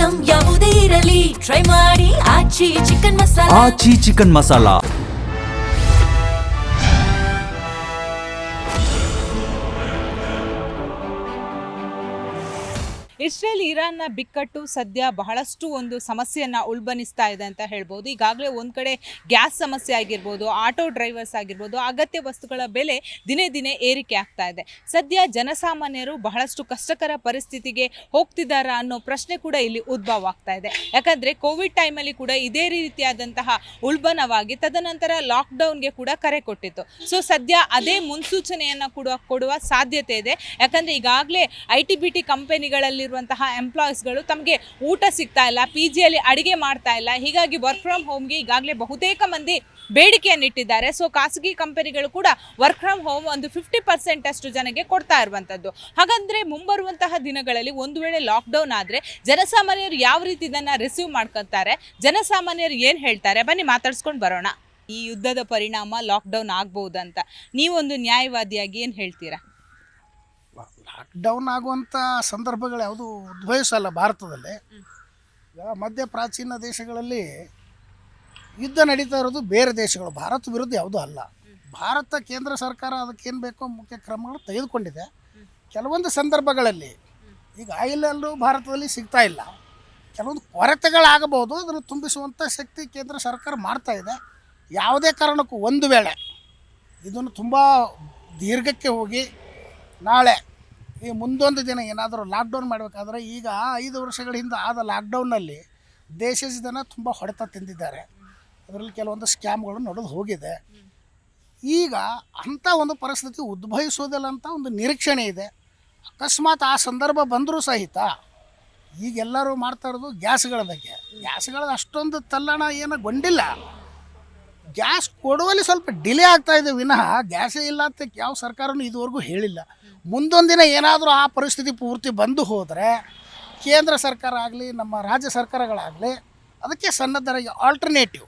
Item ಯಾವುದೇ ಇರಲಿ try ಮಾಡಿ ಆಚಿ ಚಿಕನ್ ಮಸಾಲಾ. ಆಚಿ ಚಿಕನ್ ಮಸಾಲಾ. ಇಸ್ರೇಲ್ ಇರಾನ್ನ ಬಿಕ್ಕಟ್ಟು ಸದ್ಯ ಬಹಳಷ್ಟು ಒಂದು ಸಮಸ್ಯೆಯನ್ನು ಉಲ್ಬಣಿಸ್ತಾ ಇದೆ ಅಂತ ಹೇಳ್ಬೋದು. ಈಗಾಗಲೇ ಒಂದು ಕಡೆ ಗ್ಯಾಸ್ ಸಮಸ್ಯೆ ಆಗಿರ್ಬೋದು, ಆಟೋ ಡ್ರೈವರ್ಸ್ ಆಗಿರ್ಬೋದು, ಅಗತ್ಯ ವಸ್ತುಗಳ ಬೆಲೆ ದಿನೇ ದಿನೇ ಏರಿಕೆ ಆಗ್ತಾ ಇದೆ. ಸದ್ಯ ಜನಸಾಮಾನ್ಯರು ಬಹಳಷ್ಟು ಕಷ್ಟಕರ ಪರಿಸ್ಥಿತಿಗೆ ಹೋಗ್ತಿದ್ದಾರಾ ಅನ್ನೋ ಪ್ರಶ್ನೆ ಕೂಡ ಇಲ್ಲಿ ಉದ್ಭವ ಆಗ್ತಾ ಇದೆ. ಯಾಕಂದರೆ ಕೋವಿಡ್ ಟೈಮಲ್ಲಿ ಕೂಡ ಇದೇ ರೀತಿಯಾದಂತಹ ಉಲ್ಬಣವಾಗಿ ತದನಂತರ ಲಾಕ್ಡೌನ್ಗೆ ಕೂಡ ಕರೆ ಕೊಟ್ಟಿತ್ತು. ಸೊ ಸದ್ಯ ಅದೇ ಮುನ್ಸೂಚನೆಯನ್ನು ಕೂಡ ಕೊಡುವ ಸಾಧ್ಯತೆ ಇದೆ. ಯಾಕಂದರೆ ಈಗಾಗಲೇ IT-BT ಕಂಪನಿಗಳಲ್ಲಿ ಎಂಪ್ಲಾಯೀಸ್ಗಳು ತಮಗೆ ಊಟ ಸಿಗ್ತಾ ಇಲ್ಲ, PGಯಲ್ಲಿ ಅಡಿಗೆ ಮಾಡ್ತಾ ಇಲ್ಲ. ಹೀಗಾಗಿ ವರ್ಕ್ ಫ್ರಮ್ ಹೋಮ್ಗೆ ಈಗಾಗಲೇ ಬಹುತೇಕ ಮಂದಿ ಬೇಡಿಕೆಯನ್ನು ಇಟ್ಟಿದ್ದಾರೆ. ಸೊ ಖಾಸಗಿ ಕಂಪನಿಗಳು ಕೂಡ ವರ್ಕ್ ಫ್ರಮ್ ಹೋಮ್ ಒಂದು 50% ಅಷ್ಟು ಜನಕ್ಕೆ ಕೊಡ್ತಾ ಇರುವಂಥದ್ದು. ಹಾಗಂದ್ರೆ ಮುಂಬರುವಂತಹ ದಿನಗಳಲ್ಲಿ ಒಂದು ವೇಳೆ ಲಾಕ್ಡೌನ್ ಆದರೆ ಜನಸಾಮಾನ್ಯರು ಯಾವ ರೀತಿ ಇದನ್ನು ರಿಸೀವ್ ಮಾಡ್ಕೊತಾರೆ, ಜನಸಾಮಾನ್ಯರು ಏನು ಹೇಳ್ತಾರೆ, ಬನ್ನಿ ಮಾತಾಡ್ಸ್ಕೊಂಡು ಬರೋಣ. ಈ ಯುದ್ಧದ ಪರಿಣಾಮ ಲಾಕ್ಡೌನ್ ಆಗ್ಬಹುದಂತ ನೀವೊಂದು ನ್ಯಾಯವಾದಿಯಾಗಿ ಏನು ಹೇಳ್ತೀರಾ? ಲಾಕ್ಡೌನ್ ಆಗುವಂಥ ಸಂದರ್ಭಗಳು ಯಾವುದು ಉದ್ಭವಿಸಲ್ಲ ಭಾರತದಲ್ಲಿ. ಈಗ ಮಧ್ಯ ಪ್ರಾಚೀನ ದೇಶಗಳಲ್ಲಿ ಯುದ್ಧ ನಡೀತಾ ಇರೋದು ಬೇರೆ ದೇಶಗಳು, ಭಾರತ ವಿರುದ್ಧ ಯಾವುದೂ ಅಲ್ಲ. ಭಾರತ ಕೇಂದ್ರ ಸರ್ಕಾರ ಅದಕ್ಕೇನು ಬೇಕೋ ಮುಖ್ಯ ಕ್ರಮಗಳು ತೆಗೆದುಕೊಂಡಿದೆ. ಕೆಲವೊಂದು ಸಂದರ್ಭಗಳಲ್ಲಿ ಈಗ ಆಯಿಲಲ್ಲೂ ಭಾರತದಲ್ಲಿ ಸಿಗ್ತಾ ಇಲ್ಲ, ಕೆಲವೊಂದು ಕೊರತೆಗಳಾಗಬಹುದು, ಅದನ್ನು ತುಂಬಿಸುವಂಥ ಶಕ್ತಿ ಕೇಂದ್ರ ಸರ್ಕಾರ ಮಾಡ್ತಾ ಇದೆ. ಯಾವುದೇ ಕಾರಣಕ್ಕೂ ಒಂದು ವೇಳೆ ಇದನ್ನು ತುಂಬ ದೀರ್ಘಕ್ಕೆ ಹೋಗಿ ನಾಳೆ ಈ ಮುಂದೊಂದು ದಿನ ಏನಾದರೂ ಲಾಕ್ಡೌನ್ ಮಾಡಬೇಕಾದ್ರೆ, ಈಗ 5 ವರ್ಷಗಳ ಹಿಂದೆ ಆದ ಲಾಕ್ಡೌನ್ನಲ್ಲಿ ದೇಶದ ಜನ ತುಂಬ ಹೊಡೆತ ತಿಂದಿದ್ದಾರೆ. ಅದರಲ್ಲಿ ಕೆಲವೊಂದು ಸ್ಕ್ಯಾಮ್ಗಳು ನಡೆದು ಹೋಗಿದೆ. ಈಗ ಅಂಥ ಒಂದು ಪರಿಸ್ಥಿತಿ ಉದ್ಭವಿಸೋದಿಲ್ಲ ಅಂತ ಒಂದು ನಿರೀಕ್ಷಣೆ ಇದೆ. ಅಕಸ್ಮಾತ್ ಆ ಸಂದರ್ಭ ಬಂದರೂ ಸಹಿತ ಈಗೆಲ್ಲರೂ ಮಾಡ್ತಾ ಇರೋದು ಗ್ಯಾಸ್ಗಳ ಬಗ್ಗೆ. ಗ್ಯಾಸ್ಗಳದ್ದು ಅಷ್ಟೊಂದು ತಲ್ಲಣ ಏನಗೊಂಡಿಲ್ಲ. ಗ್ಯಾಸ್ ಕೊಡುವಲ್ಲಿ ಸ್ವಲ್ಪ ಡಿಲೇ ಆಗ್ತಾಯಿದೆ ವಿನಃ ಗ್ಯಾಸೇ ಇಲ್ಲ ಅಂತ ಯಾವ ಸರ್ಕಾರನೂ ಇದುವರೆಗೂ ಹೇಳಿಲ್ಲ. ಮುಂದೊಂದು ದಿನ ಏನಾದರೂ ಆ ಪರಿಸ್ಥಿತಿ ಪೂರ್ತಿ ಬಂದು ಹೋದರೆ ಕೇಂದ್ರ ಸರ್ಕಾರ ಆಗಲಿ ನಮ್ಮ ರಾಜ್ಯ ಸರ್ಕಾರಗಳಾಗಲಿ ಅದಕ್ಕೆ ಸನ್ನದ್ಧರಾಗಿ ಆಲ್ಟರ್ನೇಟಿವ್,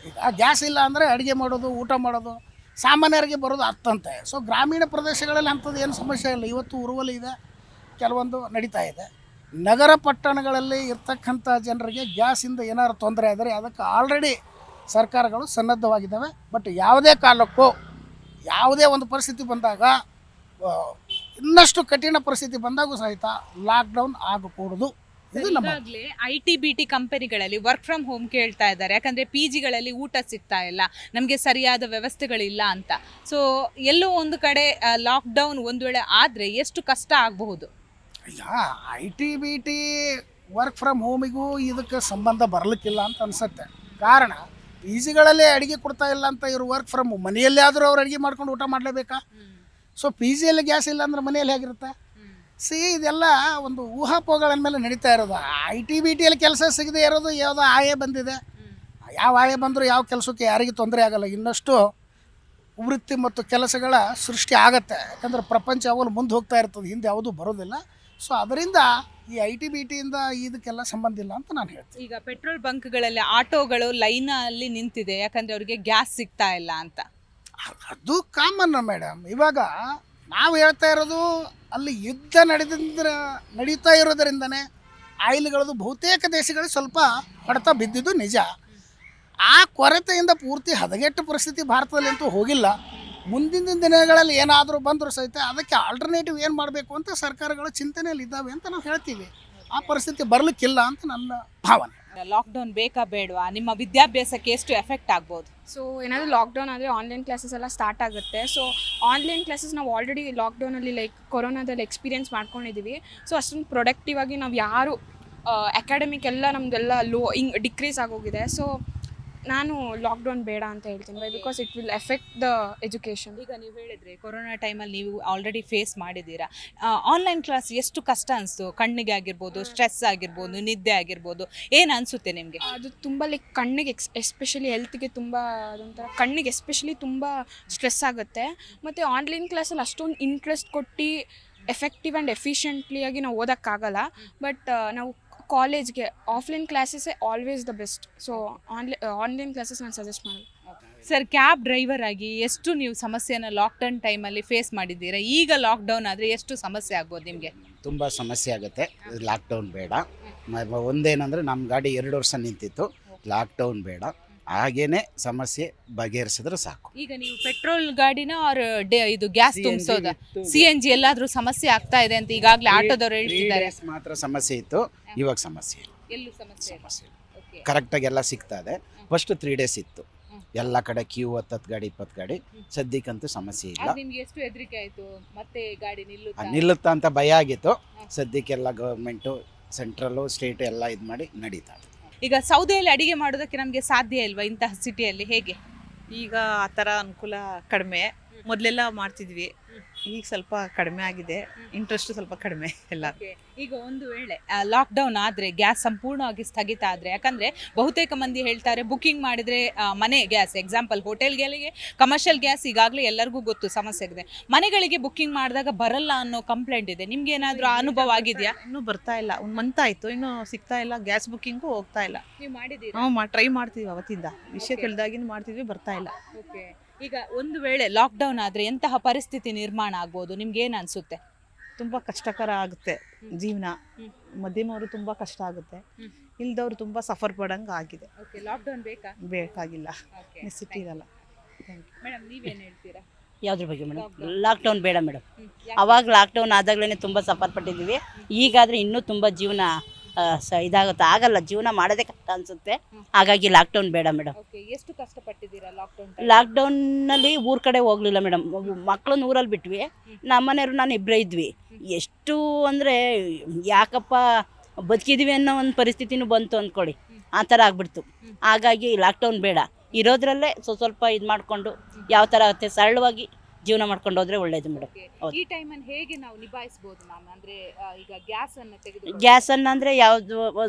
ಈಗ ಗ್ಯಾಸ್ ಇಲ್ಲ ಅಂದರೆ ಅಡುಗೆ ಮಾಡೋದು, ಊಟ ಮಾಡೋದು ಸಾಮಾನ್ಯರಿಗೆ ಬರೋದು ಅರ್ಥಂತೆ. ಸೊ ಗ್ರಾಮೀಣ ಪ್ರದೇಶಗಳಲ್ಲಿ ಅಂಥದ್ದು ಏನು ಸಮಸ್ಯೆ ಇಲ್ಲ. ಇವತ್ತು ಉರುವಲು ಇದೆ, ಕೆಲವೊಂದು ನಡೀತಾ ಇದೆ. ನಗರ ಪಟ್ಟಣಗಳಲ್ಲಿ ಇರ್ತಕ್ಕಂಥ ಜನರಿಗೆ ಗ್ಯಾಸಿಂದ ಏನಾದ್ರು ತೊಂದರೆ ಆದರೆ ಅದಕ್ಕೆ ಆಲ್ರೆಡಿ ಸರ್ಕಾರಗಳು ಸನ್ನದ್ಧವಾಗಿದ್ದಾವೆ. ಬಟ್ ಯಾವುದೇ ಕಾಲಕ್ಕೂ ಯಾವುದೇ ಒಂದು ಪರಿಸ್ಥಿತಿ ಬಂದಾಗ, ಇನ್ನಷ್ಟು ಕಠಿಣ ಪರಿಸ್ಥಿತಿ ಬಂದಾಗೂ ಸಹಿತ ಲಾಕ್ಡೌನ್ ಆಗಕೂಡದು. ಈಗಾಗಲೇ IT-BT ಕಂಪನಿಗಳಲ್ಲಿ ವರ್ಕ್ ಫ್ರಮ್ ಹೋಮ್ ಕೇಳ್ತಾ ಇದ್ದಾರೆ. ಯಾಕಂದರೆ PGಗಳಲ್ಲಿ ಊಟ ಸಿಗ್ತಾ ಇಲ್ಲ, ನಮಗೆ ಸರಿಯಾದ ವ್ಯವಸ್ಥೆಗಳಿಲ್ಲ ಅಂತ. ಸೊ ಎಲ್ಲೋ ಒಂದು ಕಡೆ ಲಾಕ್ಡೌನ್ ಒಂದು ವೇಳೆ ಆದರೆ ಎಷ್ಟು ಕಷ್ಟ ಆಗಬಹುದು? ಈಗ IT-BT ವರ್ಕ್ ಫ್ರಮ್ ಹೋಮಿಗೂ ಇದಕ್ಕೆ ಸಂಬಂಧ ಬರಲಿಕ್ಕಿಲ್ಲ ಅಂತ ಅನಿಸುತ್ತೆ. ಕಾರಣ PGಗಳಲ್ಲಿ ಅಡುಗೆ ಕೊಡ್ತಾ ಇಲ್ಲ ಅಂತ ಇವರು ವರ್ಕ್ ಫ್ರಮ್ ಹೋಮ್, ಮನೆಯಲ್ಲೇ ಆದರೂ ಅವ್ರು ಅಡುಗೆ ಮಾಡ್ಕೊಂಡು ಊಟ ಮಾಡಲೇಬೇಕಾ? ಸೊ PGಯಲ್ಲಿ ಗ್ಯಾಸ್ ಇಲ್ಲ ಅಂದರೆ ಮನೆಯಲ್ಲಿ ಹೇಗಿರುತ್ತೆ? ಇದೆಲ್ಲ ಒಂದು ಊಹಾಪೋಹಗಳ ಮೇಲೆ ನಡೀತಾ ಇರೋದು. IT-BTಯಲ್ಲಿ ಕೆಲಸ ಸಿಗದೆ ಇರೋದು ಯಾವುದೋ ಆಯೆ ಬಂದಿದೆ. ಯಾವ ಆಯೆ ಬಂದರೂ ಯಾವ ಕೆಲಸಕ್ಕೆ ಯಾರಿಗೂ ತೊಂದರೆ ಆಗಲ್ಲ. ಇನ್ನಷ್ಟು ವೃತ್ತಿ ಮತ್ತು ಕೆಲಸಗಳ ಸೃಷ್ಟಿ ಆಗತ್ತೆ. ಯಾಕಂದರೆ ಪ್ರಪಂಚ ಯಾವಾಗಲೂ ಮುಂದೆ ಹೋಗ್ತಾ ಇರ್ತದೆ, ಹಿಂದೆ ಯಾವುದೂ ಬರೋದಿಲ್ಲ. ಸೊ ಅದರಿಂದ ಈ IT-BTಯಿಂದ ಇದಕ್ಕೆಲ್ಲ ಸಂಬಂಧ ಇಲ್ಲ ಅಂತ ನಾನು ಹೇಳ್ತೀನಿ. ಈಗ ಪೆಟ್ರೋಲ್ ಬಂಕ್ಗಳಲ್ಲಿ ಆಟೋಗಳು ಲೈನಲ್ಲಿ ನಿಂತಿದೆ, ಯಾಕಂದರೆ ಅವರಿಗೆ ಗ್ಯಾಸ್ ಸಿಗ್ತಾ ಇಲ್ಲ ಅಂತ. ಅದು ಕಾಮನ್ ಮೇಡಮ್. ಇವಾಗ ನಾವು ಹೇಳ್ತಾ ಇರೋದು ಅಲ್ಲಿ ಯುದ್ಧ ನಡೀತಾ ಇರೋದರಿಂದನೇ ಆಯಿಲ್ಗಳದ್ದು ಬಹುತೇಕ ದೇಶಗಳಿಗೆ ಸ್ವಲ್ಪ ಹೊಡೆತ ಬಿದ್ದಿದ್ದು ನಿಜ. ಆ ಕೊರತೆಯಿಂದ ಪೂರ್ತಿ ಹದಗೆಟ್ಟ ಪರಿಸ್ಥಿತಿ ಭಾರತದಲ್ಲಿ ಅಂತೂ ಹೋಗಿಲ್ಲ. ಮುಂದಿನ ದಿನಗಳಲ್ಲಿ ಏನಾದರೂ ಬಂದರೂ ಸಹಿತ ಅದಕ್ಕೆ ಆಲ್ಟರ್ನೇಟಿವ್ ಏನು ಮಾಡಬೇಕು ಅಂತ ಸರ್ಕಾರಗಳು ಚಿಂತನೆಯಲ್ಲಿ ಇದ್ದಾವೆ ಅಂತ ನಾವು ಹೇಳ್ತೀವಿ. ಆ ಪರಿಸ್ಥಿತಿ ಬರಲಿಕ್ಕಿಲ್ಲ ಅಂತ ನನ್ನ ಭಾವನೆ. ಲಾಕ್ಡೌನ್ ಬೇಕಾ ಬೇಡವಾ? ನಿಮ್ಮ ವಿದ್ಯಾಭ್ಯಾಸಕ್ಕೆ ಎಷ್ಟು ಎಫೆಕ್ಟ್ ಆಗ್ಬೋದು? ಸೊ ಏನಾದರೂ ಲಾಕ್ಡೌನ್ ಆದರೆ ಆನ್ಲೈನ್ ಕ್ಲಾಸಸ್ ಎಲ್ಲ ಸ್ಟಾರ್ಟ್ ಆಗುತ್ತೆ. ಸೊ ಆನ್ಲೈನ್ ಕ್ಲಾಸಸ್ ನಾವು ಆಲ್ರೆಡಿ ಲಾಕ್ಡೌನಲ್ಲಿ ಕೊರೋನಾದಲ್ಲಿ ಎಕ್ಸ್ಪೀರಿಯೆನ್ಸ್ ಮಾಡ್ಕೊಂಡಿದ್ದೀವಿ. ಸೊ ಅಷ್ಟೊಂದು ಪ್ರೊಡಕ್ಟಿವ್ ಆಗಿ ನಾವು ಯಾರು ಅಕಾಡೆಮಿಕ್ ಎಲ್ಲ ನಮ್ಮದೆಲ್ಲ ಡಿಕ್ರೀಸ್ ಆಗೋಗಿದೆ. ಸೊ ನಾನು ಲಾಕ್ಡೌನ್ ಬೇಡ ಅಂತ ಹೇಳ್ತೀನಿ. Because it will effect the education. ಈಗ ನೀವು ಹೇಳಿದರೆ ಕೊರೋನಾ ಟೈಮಲ್ಲಿ ನೀವು ಆಲ್ರೆಡಿ ಫೇಸ್ ಮಾಡಿದ್ದೀರಾ. ಆನ್ಲೈನ್ ಕ್ಲಾಸ್ ಎಷ್ಟು ಕಷ್ಟ ಅನಿಸ್ತು? ಕಣ್ಣಿಗೆ ಆಗಿರ್ಬೋದು, ಸ್ಟ್ರೆಸ್ ಆಗಿರ್ಬೋದು, ನಿದ್ದೆ ಆಗಿರ್ಬೋದು, ಏನು ಅನಿಸುತ್ತೆ ನಿಮಗೆ? ಅದು ತುಂಬ ಕಣ್ಣಿಗೆ ಎಸ್ಪೆಷಲಿ ಹೆಲ್ತ್ಗೆ ತುಂಬ ಅದೊಂಥರ ಕಣ್ಣಿಗೆ ಎಸ್ಪೆಷಲಿ ತುಂಬ ಸ್ಟ್ರೆಸ್ ಆಗುತ್ತೆ. ಮತ್ತು ಆನ್ಲೈನ್ ಕ್ಲಾಸಲ್ಲಿ ಅಷ್ಟೊಂದು ಇಂಟ್ರೆಸ್ಟ್ ಕೊಟ್ಟು ಎಫೆಕ್ಟಿವ್ ಆ್ಯಂಡ್ ಎಫಿಷಿಯೆಂಟ್ಲಿಯಾಗಿ ನಾವು ಓದೋಕ್ಕಾಗಲ್ಲ. ಬಟ್ ನಾವು ಕಾಲೇಜ್ಗೆ ಆಫ್ಲೈನ್ ಕ್ಲಾಸಸ್ಸೇ always the best. So online classes ನಾನು ಸಜೆಸ್ಟ್ ಮಾಡಲ್ಲ. ಸರ್, ಕ್ಯಾಬ್ ಡ್ರೈವರ್ ಆಗಿ ಎಷ್ಟು ನೀವು ಸಮಸ್ಯೆನ ಲಾಕ್ಡೌನ್ ಟೈಮಲ್ಲಿ ಫೇಸ್ ಮಾಡಿದ್ದೀರಾ? ಈಗ ಲಾಕ್ಡೌನ್ ಆದರೆ ಎಷ್ಟು ಸಮಸ್ಯೆ ಆಗ್ಬೋದು ನಿಮಗೆ? ತುಂಬ ಸಮಸ್ಯೆ ಆಗುತ್ತೆ. ಲಾಕ್ಡೌನ್ ಬೇಡ. ಒಂದೇನಂದರೆ ನಮ್ಮ ಗಾಡಿ 2 ವರ್ಷ ನಿಂತಿತ್ತು. ಲಾಕ್ಡೌನ್ ಬೇಡ, ಹಾಗೇನೆ ಸಮಸ್ಯೆ ಬಗೆಹರಿಸಿದ್ರೆ ಸಾಕು. ಈಗ ನೀವು ಪೆಟ್ರೋಲ್ ಗಾಡಿನ ಆರ್ ಇದು ಗ್ಯಾಸ್ ತುಂಬಿಸೋದ CNG ಎಲ್ಲಾದ್ರೂ ಸಮಸ್ಯೆ ಆಗ್ತಾ ಇದೆ ಅಂತ ಈಗಾಗಲೇ ಆಟೋದವರು ಹೇಳ್ತಿದ್ದಾರೆ. ಮಾತ್ರ ಸಮಸ್ಯೆ ಇತ್ತು, ಇವಾಗ ಸಮಸ್ಯೆ ಇಲ್ಲ. ಎಲ್ಲೂ ಸಮಸ್ಯೆ ಕರೆಕ್ಟಾಗಿ ಎಲ್ಲ ಸಿಗ್ತಾ ಇದೆ. ಫಸ್ಟ್ 3 days ಇತ್ತು, ಎಲ್ಲ ಕಡೆ ಕ್ಯೂ 10 ಗಾಡಿ 20 ಗಾಡಿ. ಸದ್ಯಕ್ಕಂತೂ ಸಮಸ್ಯೆ ಇಲ್ಲ. ನಿಮ್ಗೆ ಎಷ್ಟು ಹೆದರಿಕೆ ಆಯ್ತು ಮತ್ತೆ ಗಾಡಿ ನಿಲ್ಲುತ್ತಾ ಅಂತ ಭಯ ಆಗಿತ್ತು. ಸದ್ಯಕ್ಕೆಲ್ಲ ಗೌರ್ಮೆಂಟು ಸೆಂಟ್ರಲ್ಲು ಸ್ಟೇಟ್ ಎಲ್ಲ ಇದು ಮಾಡಿ ನಡೀತಾ ಇದೆ. ಈಗ ಸೌದೆಯಲ್ಲಿ ಅಡಿಗೆ ಮಾಡೋದಕ್ಕೆ ನಮಗೆ ಸಾಧ್ಯ ಇಲ್ವಾ ಇಂತಹ ಸಿಟಿಯಲ್ಲಿ? ಹೇಗೆ ಈಗ ಆ ಥರ ಅನುಕೂಲ ಕಡಿಮೆ. ಮೊದಲೆಲ್ಲ ಮಾಡ್ತಿದ್ವಿ, ಈಗ ಸ್ವಲ್ಪ ಕಡಿಮೆ ಆಗಿದೆ. ಇಂಟ್ರೆಸ್ಟ್ ಸ್ವಲ್ಪ ಕಡಿಮೆ ಎಲ್ಲ. ಈಗ ಒಂದು ವೇಳೆ ಲಾಕ್ಡೌನ್ ಆದರೆ ಗ್ಯಾಸ್ ಸಂಪೂರ್ಣವಾಗಿ ಸ್ಥಗಿತ ಆದರೆ, ಯಾಕಂದರೆ ಬಹುತೇಕ ಮಂದಿ ಹೇಳ್ತಾರೆ ಬುಕ್ಕಿಂಗ್ ಮಾಡಿದರೆ ಮನೆ ಗ್ಯಾಸ್, ಎಕ್ಸಾಂಪಲ್ ಹೋಟೆಲ್ಗಳಿಗೆ ಕಮರ್ಷಿಯಲ್ ಗ್ಯಾಸ್ ಈಗಾಗಲೇ ಎಲ್ಲರಿಗೂ ಗೊತ್ತು ಸಮಸ್ಯೆ ಆಗಿದೆ. ಮನೆಗಳಿಗೆ ಬುಕ್ಕಿಂಗ್ ಮಾಡಿದಾಗ ಬರಲ್ಲ ಅನ್ನೋ ಕಂಪ್ಲೇಂಟ್ ಇದೆ. ನಿಮ್ಗೆ ಏನಾದರೂ ಅನುಭವ ಆಗಿದೆಯಾ? ಇನ್ನೂ ಬರ್ತಾ ಇಲ್ಲ, 1 month ಆಯಿತು, ಇನ್ನೂ ಸಿಗ್ತಾ ಇಲ್ಲ. ಗ್ಯಾಸ್ ಬುಕ್ಕಿಂಗು ಹೋಗ್ತಾ ಇಲ್ಲ. ನೀವು ಮಾಡಿದ್ದೀರಿ? ನಾವು ಟ್ರೈ ಮಾಡ್ತೀವಿ, ಅವತ್ತಿಂದ ವಿಷಯ ತಿಳಿದಾಗಿನ ಮಾಡ್ತಿದ್ವಿ, ಬರ್ತಾ ಇಲ್ಲ. ಓಕೆ. ಈಗ ಒಂದು ವೇಳೆ ಲಾಕ್ಡೌನ್ ಆದರೆ ಎಂತಹ ಪರಿಸ್ಥಿತಿ ನಿರ್ಮಾಣ ಆಗ್ಬೋದು? ನಿಮ್ಗೆ ಏನು ಅನಿಸುತ್ತೆ? ತುಂಬ ಕಷ್ಟಕರ ಆಗುತ್ತೆ ಜೀವನ. ಮಧ್ಯಮವರು ತುಂಬ ಕಷ್ಟ ಆಗುತ್ತೆ, ಇಲ್ದವ್ರು ತುಂಬ ಸಫರ್ ಪಡಂಗೆ ಆಗಿದೆ. ಲಾಕ್ಡೌನ್ ಬೇಕಾಗಿಲ್ಲ, ನೆಸಿಟಿ ಇರಲ್ಲ. ಮೇಡಮ್ ನೀವೇನು ಹೇಳ್ತೀರಾ? ಯಾವುದ್ರ ಬಗ್ಗೆ ಮೇಡಮ್? ಲಾಕ್ಡೌನ್ ಬೇಡ ಮೇಡಮ್. ಅವಾಗ ಲಾಕ್ಡೌನ್ ಆದಾಗಲೇ ತುಂಬ ಸಫರ್ ಪಟ್ಟಿದ್ದೀವಿ. ಈಗಾದರೆ ಇನ್ನೂ ತುಂಬ ಜೀವನ ಇದಾಗುತ್ತೆ, ಆಗಲ್ಲ, ಜೀವನ ಮಾಡೋದೇ ಕಷ್ಟ ಅನಿಸುತ್ತೆ. ಹಾಗಾಗಿ ಲಾಕ್ಡೌನ್ ಬೇಡ ಮೇಡಮ್. ಎಷ್ಟು ಕಷ್ಟಪಟ್ಟಿದ್ದೀರಾ ಲಾಕ್ಡೌನ್? ಲಾಕ್ಡೌನ್ನಲ್ಲಿ ಊರ ಕಡೆ ಹೋಗಲಿಲ್ಲ ಮೇಡಮ್. ಮಕ್ಕಳನ್ನ ಊರಲ್ಲಿ ಬಿಟ್ವಿ, ನಮ್ಮನೆಯವರು ನಾನು ಇಬ್ಬರೇ ಇದ್ವಿ. ಎಷ್ಟು ಅಂದರೆ ಯಾಕಪ್ಪ ಬದುಕಿದ್ವಿ ಅನ್ನೋ ಒಂದು ಪರಿಸ್ಥಿತಿನೂ ಬಂತು ಅಂದ್ಕೊಳ್ಳಿ, ಆ ಥರ ಆಗ್ಬಿಡ್ತು. ಹಾಗಾಗಿ ಲಾಕ್ಡೌನ್ ಬೇಡ, ಇರೋದ್ರಲ್ಲೇ ಸ್ವಲ್ಪ ಇದು ಮಾಡಿಕೊಂಡು ಯಾವ ಥರ ಆಗುತ್ತೆ ಸರಳವಾಗಿ ಜೀವನ ಮಾಡ್ಕೊಂಡು ಹೋದ್ರೆ ಒಳ್ಳೇದು ಮೇಡಮ್. ಈ ಟೈಮನ್ನು ಹೇಗೆ ನಾವು ನಿಭಾಯಿಸಬಹುದು ಮ್ಯಾಮ್? ಅಂದರೆ ಈಗ ಗ್ಯಾಸನ್ನು ತೆಗೆದು ಗ್ಯಾಸನ್ನು ಅಂದರೆ ಯಾವುದು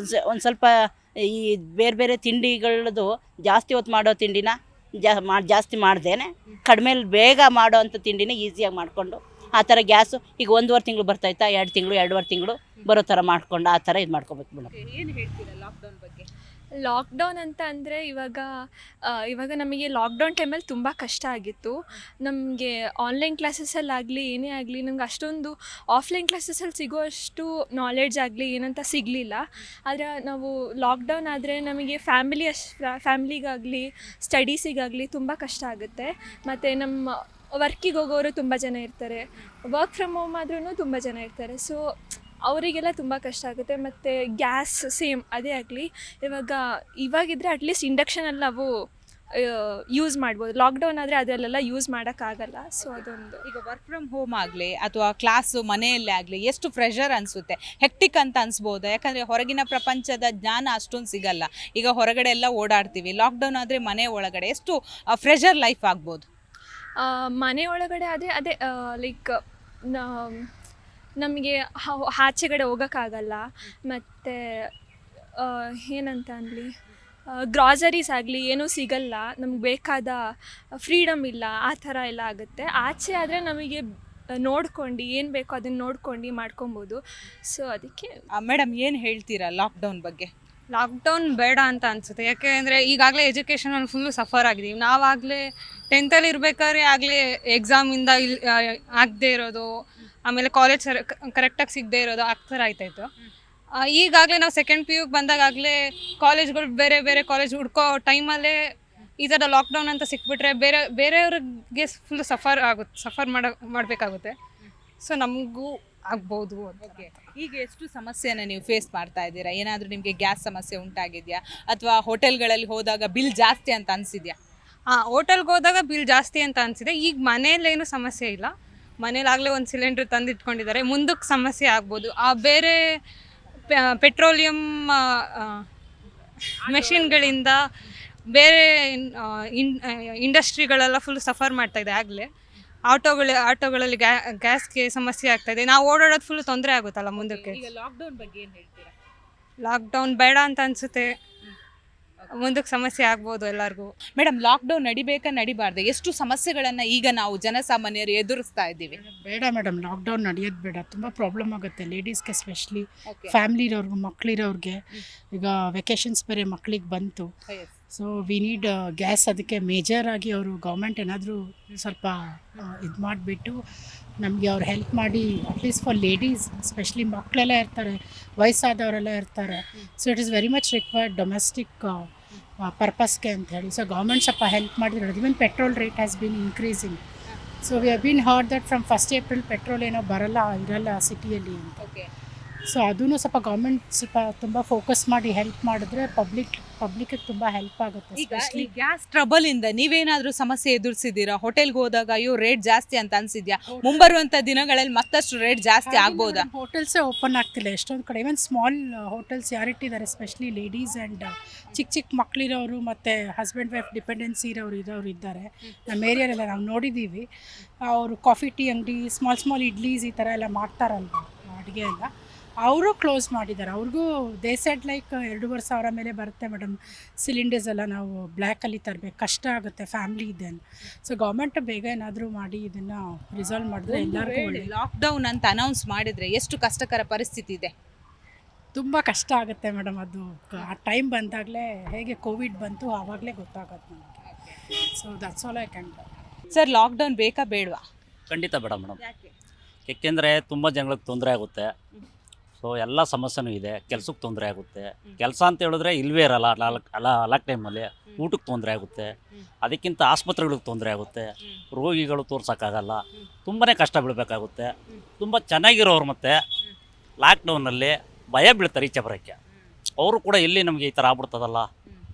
ಒಂದು ಸ್ವಲ್ಪ ಈ ಬೇರೆ ಬೇರೆ ತಿಂಡಿಗಳದ್ದು ಜಾಸ್ತಿ ಹೊತ್ತು ಮಾಡೋ ತಿಂಡಿನ ಜಾಸ್ತಿ ಮಾಡ್ದೇನೆ ಕಡಿಮೆ ಬೇಗ ಮಾಡೋ ಅಂಥ ತಿಂಡಿನ ಈಸಿಯಾಗಿ ಮಾಡಿಕೊಂಡು ಆ ಥರ ಗ್ಯಾಸು ಈಗ 1.5 ತಿಂಗಳು ಬರ್ತಾಯ್ತಾ, 2 ತಿಂಗಳು 2.5 ತಿಂಗಳು ಬರೋ ಥರ ಮಾಡ್ಕೊಂಡು ಆ ಥರ ಇದು ಮಾಡ್ಕೋಬೇಕು ಮೇಡಮ್. ಏನು ಹೇಳ್ತೀರಾ ಲಾಕ್ಡೌನ್ ಬಗ್ಗೆ? ಲಾಕ್ಡೌನ್ ಅಂತ ಅಂದರೆ ಇವಾಗ ನಮಗೆ ಲಾಕ್ಡೌನ್ ಟೈಮಲ್ಲಿ ತುಂಬ ಕಷ್ಟ ಆಗಿತ್ತು. ನಮಗೆ ಆನ್ಲೈನ್ ಕ್ಲಾಸಸ್ಸಲ್ಲಾಗಲಿ ಏನೇ ಆಗಲಿ ನಮ್ಗೆ ಅಷ್ಟೊಂದು ಆಫ್ಲೈನ್ ಕ್ಲಾಸಸ್ಸಲ್ಲಿ ಸಿಗೋಷ್ಟು ನಾಲೆಡ್ಜ್ ಆಗಲಿ ಏನಂತ ಸಿಗಲಿಲ್ಲ. ಆದರೆ ನಾವು ಲಾಕ್ಡೌನ್ ಆದರೆ ನಮಗೆ ಫ್ಯಾಮ್ಲಿಗಾಗಲಿ ಸ್ಟಡೀಸಿಗಾಗಲಿ ತುಂಬ ಕಷ್ಟ ಆಗುತ್ತೆ. ಮತ್ತು ನಮ್ಮ ವರ್ಕಿಗೆ ಹೋಗೋರು ತುಂಬ ಜನ ಇರ್ತಾರೆ, ವರ್ಕ್ ಫ್ರಮ್ ಹೋಮ್ ಆದ್ರೂ ತುಂಬ ಜನ ಇರ್ತಾರೆ. ಸೊ ಅವರಿಗೆಲ್ಲ ತುಂಬ ಕಷ್ಟ ಆಗುತ್ತೆ. ಮತ್ತು ಗ್ಯಾಸ್ ಸೇಮ್ ಅದೇ ಆಗಲಿ, ಇವಾಗಿದ್ದರೆ ಅಟ್ಲೀಸ್ಟ್ ಇಂಡಕ್ಷನಲ್ಲಿ ನಾವು ಯೂಸ್ ಮಾಡ್ಬೋದು. ಲಾಕ್ಡೌನ್ ಆದರೆ ಅದರಲ್ಲೆಲ್ಲ ಯೂಸ್ ಮಾಡೋಕ್ಕಾಗಲ್ಲ. ಸೊ ಅದೊಂದು. ಈಗ ವರ್ಕ್ ಫ್ರಮ್ ಹೋಮ್ ಆಗಲಿ ಅಥವಾ ಕ್ಲಾಸು ಮನೆಯಲ್ಲೇ ಆಗಲಿ ಎಷ್ಟು ಪ್ರೆಷರ್ ಅನಿಸುತ್ತೆ, ಹೆಕ್ಟಿಕ್ ಅಂತ ಅನಿಸ್ಬೋದು. ಯಾಕಂದರೆ ಹೊರಗಿನ ಪ್ರಪಂಚದ ಜ್ಞಾನ ಅಷ್ಟೊಂದು ಸಿಗಲ್ಲ. ಈಗ ಹೊರಗಡೆ ಎಲ್ಲ ಓಡಾಡ್ತೀವಿ, ಲಾಕ್ಡೌನ್ ಆದರೆ ಮನೆ ಒಳಗಡೆ ಎಷ್ಟು ಪ್ರೆಷರ್ ಲೈಫ್ ಆಗ್ಬೋದು? ಮನೆ ಒಳಗಡೆ ಆದರೆ ಅದೇ ಲೈಕ್ ನಮಗೆ ಆಚೆಗಡೆ ಹೋಗೋಕ್ಕಾಗಲ್ಲ. ಮತ್ತು ಏನಂತ ಅನ್ನಲಿ, ಗ್ರಾಸರೀಸ್ ಆಗಲಿ ಏನೂ ಸಿಗಲ್ಲ, ನಮ್ಗೆ ಬೇಕಾದ ಫ್ರೀಡಮ್ ಇಲ್ಲ, ಆ ಥರ ಎಲ್ಲ ಆಗುತ್ತೆ. ಆಚೆ ಆದರೆ ನಮಗೆ ನೋಡ್ಕೊಂಡು ಏನು ಬೇಕೋ ಅದನ್ನು ನೋಡ್ಕೊಂಡು ಮಾಡ್ಕೊಬೋದು. ಸೊ ಅದಕ್ಕೆ ಮೇಡಮ್ ಏನು ಹೇಳ್ತೀರಾ ಲಾಕ್ಡೌನ್ ಬಗ್ಗೆ? ಲಾಕ್ಡೌನ್ ಬೇಡ ಅಂತ ಅನಿಸುತ್ತೆ. ಯಾಕೆಂದರೆ ಈಗಾಗಲೇ ಎಜುಕೇಷನಲ್ಲಿ ಫುಲ್ಲು ಸಫರ್ ಆಗಿದ್ದೀವಿ. ನಾವಾಗಲೇ 10th ಇರಬೇಕಾದ್ರೆ ಆಗಲೇ ಎಕ್ಸಾಮಿಂದ ಆಗದೆ ಇರೋದು, ಆಮೇಲೆ ಕಾಲೇಜ್ ಕರೆಕ್ಟಾಗಿ ಸಿಗದೆ ಇರೋದು ಆ ಥರ ಆಯ್ತಾಯಿತ್ತು. ಈಗಾಗಲೇ ನಾವು 2nd PU ಬಂದಾಗಲೇ ಕಾಲೇಜ್ಗಳು ಬೇರೆ ಬೇರೆ ಕಾಲೇಜ್ ಹುಡ್ಕೋ ಟೈಮಲ್ಲೇ ಈ ಥರ ಲಾಕ್ಡೌನ್ ಅಂತ ಸಿಕ್ಬಿಟ್ರೆ ಬೇರೆಯವ್ರಿಗೆ ಫುಲ್ ಸಫರ್ ಮಾಡಬೇಕಾಗುತ್ತೆ. ಸೊ ನಮಗೂ ಆಗ್ಬೋದು. ಈಗ ಎಷ್ಟು ಸಮಸ್ಯೆನ ನೀವು ಫೇಸ್ ಮಾಡ್ತಾ ಇದ್ದೀರಾ? ಏನಾದರೂ ನಿಮಗೆ ಗ್ಯಾಸ್ ಸಮಸ್ಯೆ ಉಂಟಾಗಿದೆಯಾ ಅಥವಾ ಹೋಟೆಲ್ಗಳಲ್ಲಿ ಹೋದಾಗ ಬಿಲ್ ಜಾಸ್ತಿ ಅಂತ ಅನಿಸಿದ್ಯಾ? ಹೋಟೆಲ್ಗೆ ಹೋದಾಗ ಬಿಲ್ ಜಾಸ್ತಿ ಅಂತ ಅನಿಸಿದೆ. ಈಗ ಮನೆಯಲ್ಲೇನು ಸಮಸ್ಯೆ ಇಲ್ಲ, ಮನೇಲಾಗಲೇ ಒಂದು ಸಿಲಿಂಡ್ರ್ ತಂದಿಟ್ಕೊಂಡಿದ್ದಾರೆ. ಮುಂದಕ್ಕೆ ಸಮಸ್ಯೆ ಆಗ್ಬೋದು. ಬೇರೆ ಪೆಟ್ರೋಲಿಯಂ ಮೆಷಿನ್ಗಳಿಂದ ಬೇರೆ ಇಂಡಸ್ಟ್ರಿಗಳೆಲ್ಲ ಫುಲ್ ಸಫರ್ ಮಾಡ್ತಾಯಿದೆ. ಆಗಲೇ ಆಟೋಗಳಲ್ಲಿ ಗ್ಯಾಸ್ಗೆ ಸಮಸ್ಯೆ ಆಗ್ತಾಯಿದೆ. ನಾವು ಓಡಾಡೋದು ಫುಲ್ ತೊಂದರೆ ಆಗುತ್ತಲ್ಲ ಮುಂದಕ್ಕೆ. ಈಗ ಲಾಕ್ಡೌನ್ ಬಗ್ಗೆ ಏನು ಹೇಳ್ತೀರಾ? ಲಾಕ್ಡೌನ್ ಬೇಡ ಅಂತ ಅನಿಸುತ್ತೆ, ಮುಂದಕ್ಕೆ ಸಮಸ್ಯೆ ಆಗ್ಬೋದು ಎಲ್ಲರಿಗೂ. ಮೇಡಮ್, ಲಾಕ್ಡೌನ್ ನಡಿಬೇಕಾ ನಡಿಬಾರ್ದು? ಎಷ್ಟು ಸಮಸ್ಯೆಗಳನ್ನು ಈಗ ನಾವು ಜನಸಾಮಾನ್ಯರು ಎದುರಿಸ್ತಾ ಇದ್ದೀವಿ? ಬೇಡ ಮೇಡಮ್, ಲಾಕ್ಡೌನ್ ನಡೆಯೋದು ಬೇಡ. ತುಂಬ ಪ್ರಾಬ್ಲಮ್ ಆಗುತ್ತೆ ಲೇಡೀಸ್ಗೆ, ಎಸ್ಪೆಷಲಿ ಫ್ಯಾಮ್ಲಿ ಇರೋರ್ಗೆ, ಮಕ್ಕಳಿರೋರಿಗೆ. ಈಗ ವೆಕೇಷನ್ಸ್ ಬೇರೆ ಮಕ್ಕಳಿಗೆ ಬಂತು. So we need gas. ಅದಕ್ಕೆ ಮೇಜರಾಗಿ ಅವರು ಗೌರ್ಮೆಂಟ್ ಏನಾದರೂ ಸ್ವಲ್ಪ ಇದು ಮಾಡಿಬಿಟ್ಟು ನಮಗೆ ಅವ್ರು ಹೆಲ್ಪ್ ಮಾಡಿ, ಅಟ್ಲೀಸ್ಟ್ ಫಾರ್ ಲೇಡೀಸ್ ಎಸ್ಪೆಷಲಿ ಮಕ್ಕಳೆಲ್ಲ ಇರ್ತಾರೆ, ವಯಸ್ಸಾದವರೆಲ್ಲ ಇರ್ತಾರೆ. So it is very much required domestic ಪರ್ಪಸ್ಗೆ ಅಂತ ಹೇಳಿ. ಸೊ ಗೌರ್ಮೆಂಟ್ ಸ್ವಲ್ಪ ಹೆಲ್ಪ್ ಮಾಡಿದ್ರೆ, even petrol rate has been increasing. So we have been heard that from 1st April petrol ಏನೋ ಇರಲ್ಲ ಸಿಟಿಯಲ್ಲಿ ಅಂತ. ಓಕೆ. ಸೊ ಅದೂ ಸ್ವಲ್ಪ ಗೌರ್ಮೆಂಟ್ ಸ್ವಲ್ಪ ತುಂಬ ಫೋಕಸ್ ಮಾಡಿ ಹೆಲ್ಪ್ ಮಾಡಿದ್ರೆ ಪಬ್ಲಿಕ್ಗೆ ತುಂಬ ಹೆಲ್ಪ್ ಆಗುತ್ತೆ. ಈಗ ಈ ಗ್ಯಾಸ್ ಟ್ರಬಲ್ ಇಂದ ನೀವೇನಾದ್ರೂ ಸಮಸ್ಯೆ ಎದುರಿಸಿದ್ದೀರಾ? ಹೋಟೆಲ್ಗೆ ಹೋದಾಗ ಅಯ್ಯೋ ರೇಟ್ ಜಾಸ್ತಿ ಅಂತ ಅನ್ಸಿದ್ಯಾ? ಮುಂಬರುವಂತ ದಿನಗಳಲ್ಲಿ ಮತ್ತಷ್ಟು ರೇಟ್ ಜಾಸ್ತಿ ಆಗ್ಬೋದಾ? ಹೋಟೆಲ್ಸೇ ಓಪನ್ ಆಗ್ತಿಲ್ಲ ಎಷ್ಟೊಂದು ಕಡೆ. ಇವನ್ ಸ್ಮಾಲ್ ಹೋಟೆಲ್ಸ್ ಯಾರಿಟ್ಟಿದ್ದಾರೆ, ಎಸ್ಪೆಷಲಿ ಲೇಡೀಸ್ ಆ್ಯಂಡ್ ಚಿಕ್ಕ ಮಕ್ಕಳಿರೋರು ಮತ್ತು ಹಸ್ಬೆಂಡ್ ವೈಫ್ ಡಿಪೆಂಡೆನ್ಸಿ ಇರೋರು ಇದ್ದಾರೆ ನಮ್ಮ ಏರಿಯಾಲೆಲ್ಲ ನಾವು ನೋಡಿದ್ದೀವಿ. ಅವರು ಕಾಫಿ ಟೀ ಅಂಗಡಿ, ಸ್ಮಾಲ್ ಇಡ್ಲೀಸ್ ಈ ಥರ ಎಲ್ಲ ಮಾಡ್ತಾರಲ್ವ ಅಡುಗೆ ಎಲ್ಲ, ಅವರು ಕ್ಲೋಸ್ ಮಾಡಿದ್ದಾರೆ. ಅವ್ರಿಗೂ ದೇ ಸೆಡ್ ಲೈಕ್ 2,500 ಮೇಲೆ ಬರುತ್ತೆ ಮೇಡಮ್ ಸಿಲಿಂಡರ್ಸ್ ಎಲ್ಲ. ನಾವು ಬ್ಲ್ಯಾಕಲ್ಲಿ ತರಬೇಕು, ಕಷ್ಟ ಆಗುತ್ತೆ, ಫ್ಯಾಮ್ಲಿ ಇದೆ. ಸೊ ಗೌರ್ಮೆಂಟ್ ಬೇಗ ಏನಾದರೂ ಮಾಡಿ ಇದನ್ನು ರಿಸಾಲ್ವ್ ಮಾಡಿದ್ರೆ ಎಲ್ಲರಿಗೂ ಒಳ್ಳೆ. ಲಾಕ್ಡೌನ್ ಅಂತ ಅನೌನ್ಸ್ ಮಾಡಿದ್ರೆ ಎಷ್ಟು ಕಷ್ಟಕರ ಪರಿಸ್ಥಿತಿ ಇದೆ? ತುಂಬ ಕಷ್ಟ ಆಗುತ್ತೆ ಮೇಡಮ್. ಅದು ಆ ಟೈಮ್ ಬಂದಾಗಲೇ, ಹೇಗೆ ಕೋವಿಡ್ ಬಂತು ಆವಾಗಲೇ ಗೊತ್ತಾಗುತ್ತೆ ನಮಗೆ. So that's all I can. Sir, lockdown ಬೇಕಾ ಬೇಡವಾ? ಖಂಡಿತ ಬೇಡ ಮೇಡಮ್. ಏಕೆಂದರೆ ತುಂಬ ಜನಗಳಿಗೆ ತೊಂದರೆ ಆಗುತ್ತೆ. ಸೊ ಎಲ್ಲ ಸಮಸ್ಯೆನೂ ಇದೆ. ಕೆಲಸಕ್ಕೆ ತೊಂದರೆ ಆಗುತ್ತೆ. ಕೆಲಸ ಅಂತ ಹೇಳಿದ್ರೆ ಇಲ್ವೇ ಇರಲ್ಲ ಲಾಕ್ ಟೈಮಲ್ಲಿ. ಊಟಕ್ಕೆ ತೊಂದರೆ ಆಗುತ್ತೆ. ಅದಕ್ಕಿಂತ ಆಸ್ಪತ್ರೆಗಳಿಗೆ ತೊಂದರೆ ಆಗುತ್ತೆ. ರೋಗಿಗಳು ತೋರ್ಸೋಕ್ಕಾಗಲ್ಲ. ತುಂಬಾ ಕಷ್ಟ ಬೀಳಬೇಕಾಗುತ್ತೆ. ತುಂಬ ಚೆನ್ನಾಗಿರೋರು ಮತ್ತು ಲಾಕ್ಡೌನಲ್ಲಿ ಭಯ ಬೀಳ್ತಾರೆ ಈಚೆ ಬರೋಕ್ಕೆ. ಅವರು ಕೂಡ ಎಲ್ಲಿ ನಮಗೆ ಈ ಥರ ಆಗ್ಬಿಡ್ತದಲ್ಲ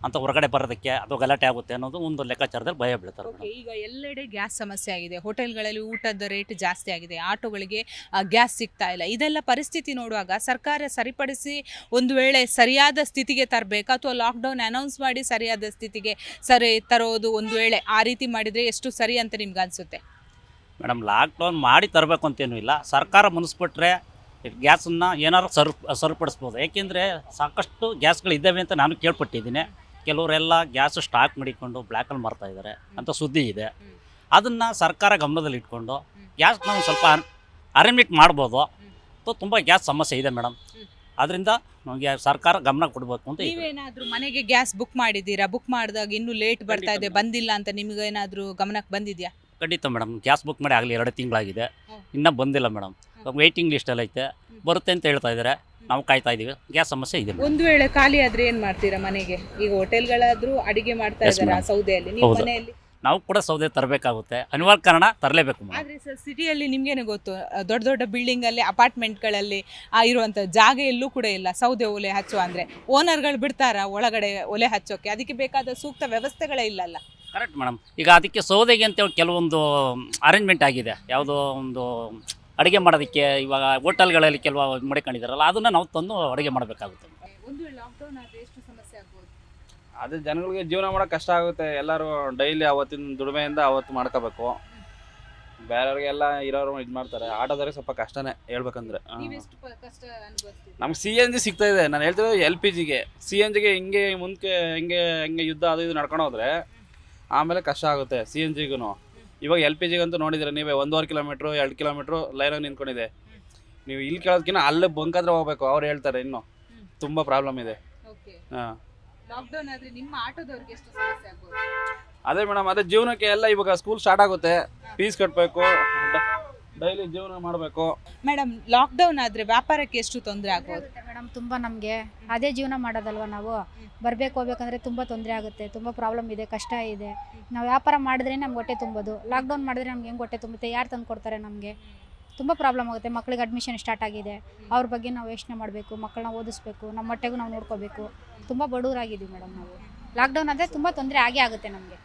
ಅಂತ ಹೊರಗಡೆ ಬರೋದಕ್ಕೆ ಅದು ಗಲಾಟೆ ಆಗುತ್ತೆ ಅನ್ನೋದು ಒಂದು ಲೆಕ್ಕಾಚಾರದಲ್ಲಿ ಭಯ ಬೀಳ್ತಾರೆ. ಈಗ ಎಲ್ಲೆಡೆ ಗ್ಯಾಸ್ ಸಮಸ್ಯೆ ಆಗಿದೆ. ಹೋಟೆಲ್ಗಳಲ್ಲಿ ಊಟದ ರೇಟ್ ಜಾಸ್ತಿ ಆಗಿದೆ. ಆಟೋಗಳಿಗೆ ಗ್ಯಾಸ್ ಸಿಗ್ತಾ ಇಲ್ಲ. ಇದೆಲ್ಲ ಪರಿಸ್ಥಿತಿ ನೋಡುವಾಗ ಸರ್ಕಾರ ಸರಿಪಡಿಸಿ ಒಂದು ವೇಳೆ ಸರಿಯಾದ ಸ್ಥಿತಿಗೆ ತರಬೇಕಾ, ಅಥವಾ ಲಾಕ್ಡೌನ್ ಅನೌನ್ಸ್ ಮಾಡಿ ಸರಿಯಾದ ಸ್ಥಿತಿಗೆ ತರೋದು ಒಂದು ವೇಳೆ ಆ ರೀತಿ ಮಾಡಿದರೆ ಎಷ್ಟು ಸರಿ ಅಂತ ನಿಮ್ಗೆ ಅನಿಸುತ್ತೆ? ಮೇಡಮ್, ಲಾಕ್ಡೌನ್ ಮಾಡಿ ತರಬೇಕು ಅಂತೇನೂ ಇಲ್ಲ. ಸರ್ಕಾರ ಮುನಿಸ್ಬಿಟ್ರೆ ಗ್ಯಾಸನ್ನು ಏನಾದ್ರು ಸರಿಪಡಿಸ್ಬೋದು. ಏಕೆಂದರೆ ಸಾಕಷ್ಟು ಗ್ಯಾಸ್ಗಳಿದ್ದಾವೆ ಅಂತ ನಾನು ಕೇಳ್ಪಟ್ಟಿದ್ದೀನಿ. ಕೆಲವರೆಲ್ಲ ಗ್ಯಾಸ್ ಸ್ಟಾಕ್ ಮಾಡಿಕೊಂಡು ಬ್ಲ್ಯಾಕಲ್ಲಿ ಮಾರ್ತಾಯಿದ್ದಾರೆ ಅಂತ ಸುದ್ದಿ ಇದೆ. ಅದನ್ನು ಸರ್ಕಾರ ಗಮನದಲ್ಲಿ ಇಟ್ಕೊಂಡು ಗ್ಯಾಸ್ ನಾವು ಸ್ವಲ್ಪ ಅರೇಂಜ್ಮೆಂಟ್ ಮಾಡ್ಬೋದು. ತುಂಬ ಗ್ಯಾಸ್ ಸಮಸ್ಯೆ ಇದೆ ಮೇಡಮ್. ಅದರಿಂದ ನಮಗೆ ಸರ್ಕಾರ ಗಮನ ಕೊಡಬೇಕು ಅಂತ. ನೀವೇನಾದರೂ ಮನೆಗೆ ಗ್ಯಾಸ್ ಬುಕ್ ಮಾಡಿದ್ದೀರಾ? ಬುಕ್ ಮಾಡಿದಾಗ ಇನ್ನೂ ಲೇಟ್ ಬರ್ತಾ ಇದೆ, ಬಂದಿಲ್ಲ ಅಂತ ನಿಮಗೇನಾದರೂ ಗಮನಕ್ಕೆ ಬಂದಿದೆಯಾ? ಖಂಡಿತ ಮೇಡಮ್. ಗ್ಯಾಸ್ ಬುಕ್ ಮಾಡಿ ಆಗಲಿ 2 ತಿಂಗಳಾಗಿದೆ, ಇನ್ನೂ ಬಂದಿಲ್ಲ ಮೇಡಮ್. ವೆಯ್ಟಿಂಗ್ ಲಿಸ್ಟಲ್ಲಿ ಐತೆ, ಬರುತ್ತೆ ಅಂತ ಹೇಳ್ತಾ ಇದ್ದಾರೆ. ನಾವು ಕಾಯ್ತಾ ಇದ್ದೀವಿ. ಗ್ಯಾಸ್ ಸಮಸ್ಯೆ ಇದೆ. ಒಂದು ವೇಳೆ ಖಾಲಿ ಆದರೆ ಏನು ಮಾಡ್ತೀರಾ ಮನೆಗೆ? ಈಗ ಹೋಟೆಲ್ಗಳಾದರೂ ಅಡಿಗೆ ಮಾಡ್ತಾ ಇದ್ದಾರೆ ಸೌದೆಯಲ್ಲಿ, ನೀವು ಮನೆಯಲ್ಲಿ? ನಾವು ಕೂಡ ಸೌದೆ ತರಬೇಕಾಗುತ್ತೆ, ಅನಿವಾರ್ಯ ಕಾರಣ ತರಲೇಬೇಕು. ಆದರೆ ಸರ್, ಸಿಟಿಯಲ್ಲಿ ನಿಮಗೇನು ಗೊತ್ತು, ದೊಡ್ಡ ದೊಡ್ಡ ಬಿಲ್ಡಿಂಗಲ್ಲಿ ಅಪಾರ್ಟ್ಮೆಂಟ್ಗಳಲ್ಲಿ ಇರುವಂಥ ಜಾಗ ಎಲ್ಲೂ ಕೂಡ ಇಲ್ಲ ಸೌದೆ ಒಲೆ ಹಚ್ಚುವ. ಅಂದರೆ ಓನರ್ಗಳು ಬಿಡ್ತಾರಾ ಒಳಗಡೆ ಒಲೆ ಹಚ್ಚೋಕ್ಕೆ? ಅದಕ್ಕೆ ಬೇಕಾದ ಸೂಕ್ತ ವ್ಯವಸ್ಥೆಗಳೇ ಇಲ್ಲಲ್ಲ. Correct madam. ಈಗ ಅದಕ್ಕೆ ಸೌದೆಗೆ ಅಂತೇಳಿ ಕೆಲವೊಂದು ಅರೇಂಜ್ಮೆಂಟ್ ಆಗಿದೆ. ಯಾವುದೋ ಒಂದು ಅಡುಗೆ ಮಾಡೋದಕ್ಕೆ ಇವಾಗ ಹೋಟೆಲ್ಗಳಲ್ಲಿ ಕೆಲವು ಮಾಡ್ಕೊಂಡಿದ್ದಾರಲ್ಲ, ಅದನ್ನು ನಾವು ತಂದು ಅಡುಗೆ ಮಾಡಬೇಕಾಗುತ್ತೆ. ಒಂದು ವೇಳೆ ಲಾಕ್ಡೌನ್ ಆದರೆ ಎಷ್ಟು ಸಮಸ್ಯೆ ಆಗ್ಬೋದು? ಅದು ಜನಗಳಿಗೆ ಜೀವನ ಮಾಡೋಕೆ ಕಷ್ಟ ಆಗುತ್ತೆ. ಎಲ್ಲರೂ ಡೈಲಿ ಅವತ್ತಿನ ದುಡಿಮೆಯಿಂದ ಅವತ್ತು ಮಾಡ್ಕೋಬೇಕು. ಬೇರೆಯವ್ರಿಗೆಲ್ಲ ಇರೋರು ಇದು ಮಾಡ್ತಾರೆ. ಆಟೋದವ್ರಿಗೆ ಸ್ವಲ್ಪ ಕಷ್ಟನೇ ಹೇಳ್ಬೇಕಂದ್ರೆ. ನಮ್ಗೆ CNG ಸಿಗ್ತಾ ಇದೆ. ನಾನು ಹೇಳ್ತಿರೋದು LPGಗೆ. CNGಗೆ ಹಿಂಗೆ ಮುಂದೆ ಹಿಂಗೆ ಯುದ್ಧ ಅದು ಇದು ನಡ್ಕೊಂಡು ಹೋದ್ರೆ ಆಮೇಲೆ ಕಷ್ಟ ಆಗುತ್ತೆ CNGಗೂ. ಇವಾಗ LPGಗಂತೂ ನೋಡಿದ್ರೆ ನೀವೇ 1.5 ಕಿಲೋಮೀಟ್ರು 2 ಕಿಲೋಮೀಟ್ರು ಲೈನಾಗಿ ನಿಂತ್ಕೊಂಡಿದೆ. ನೀವು ಇಲ್ಲಿ ಕೇಳೋದಕ್ಕಿಂತ ಅಲ್ಲೇ ಬಂಕಾದ್ರೆ ಹೋಗ್ಬೇಕು. ಅವ್ರು ಹೇಳ್ತಾರೆ ಇನ್ನೂ ತುಂಬ ಪ್ರಾಬ್ಲಮ್ ಇದೆ. ಹಾಂ, ಲಾಕ್ಡೌನ್ ಆದರೆ ನಿಮ್ಮ ಆಟೋದವ್ರಿಗೆ ಎಷ್ಟು ಸಮಸ್ಯೆ ಆಗ್ಬೋದು? ಅದೇ ಮೇಡಮ್, ಅದೇ ಜೀವನಕ್ಕೆ ಎಲ್ಲ ಇವಾಗ ಸ್ಕೂಲ್ ಸ್ಟಾರ್ಟ್ ಆಗುತ್ತೆ, ಫೀಸ್ ಕಟ್ಟಬೇಕು, ಡೈಲಿ ಜೀವನ ಮಾಡಬೇಕು. ಮೇಡಮ್, ಲಾಕ್ಡೌನ್ ಆದರೆ ವ್ಯಾಪಾರಕ್ಕೆ ಎಷ್ಟು ತೊಂದರೆ ಆಗ್ಬೋದು ಮೇಡಮ್? ತುಂಬ ನಮಗೆ ಅದೇ ಜೀವನ ಮಾಡೋದಲ್ವ ನಾವು. ಬರಬೇಕು ಹೋಗ್ಬೇಕಂದ್ರೆ ತುಂಬ ತೊಂದರೆ ಆಗುತ್ತೆ, ತುಂಬ ಪ್ರಾಬ್ಲಮ್ ಇದೆ, ಕಷ್ಟ ಇದೆ. ನಾವು ವ್ಯಾಪಾರ ಮಾಡಿದ್ರೆ ನಮ್ಗೆ ಹೊಟ್ಟೆ ತುಂಬೋದು. ಲಾಕ್ಡೌನ್ ಮಾಡಿದ್ರೆ ನಮ್ಗೆ ಹೆಂಗೆ ಹೊಟ್ಟೆ ತುಂಬುತ್ತೆ? ಯಾರು ತಂದು ಕೊಡ್ತಾರೆ ನಮಗೆ? ತುಂಬ ಪ್ರಾಬ್ಲಮ್ ಆಗುತ್ತೆ. ಮಕ್ಕಳಿಗೆ ಅಡ್ಮಿಷನ್ ಸ್ಟಾರ್ಟ್ ಆಗಿದೆ, ಅವ್ರ ಬಗ್ಗೆ ನಾವು ಯೋಚನೆ ಮಾಡಬೇಕು, ಮಕ್ಕಳನ್ನ ಓದಿಸ್ಬೇಕು, ನಮ್ಮ ಹೊಟ್ಟೆಗೂ ನಾವು ನೋಡ್ಕೋಬೇಕು. ತುಂಬ ಬಡವರಾಗಿದ್ದೀವಿ ಮೇಡಮ್ ನಾವು. ಲಾಕ್ಡೌನ್ ಆದರೆ ತುಂಬ ತೊಂದರೆ ಆಗೇ ಆಗುತ್ತೆ ನಮಗೆ.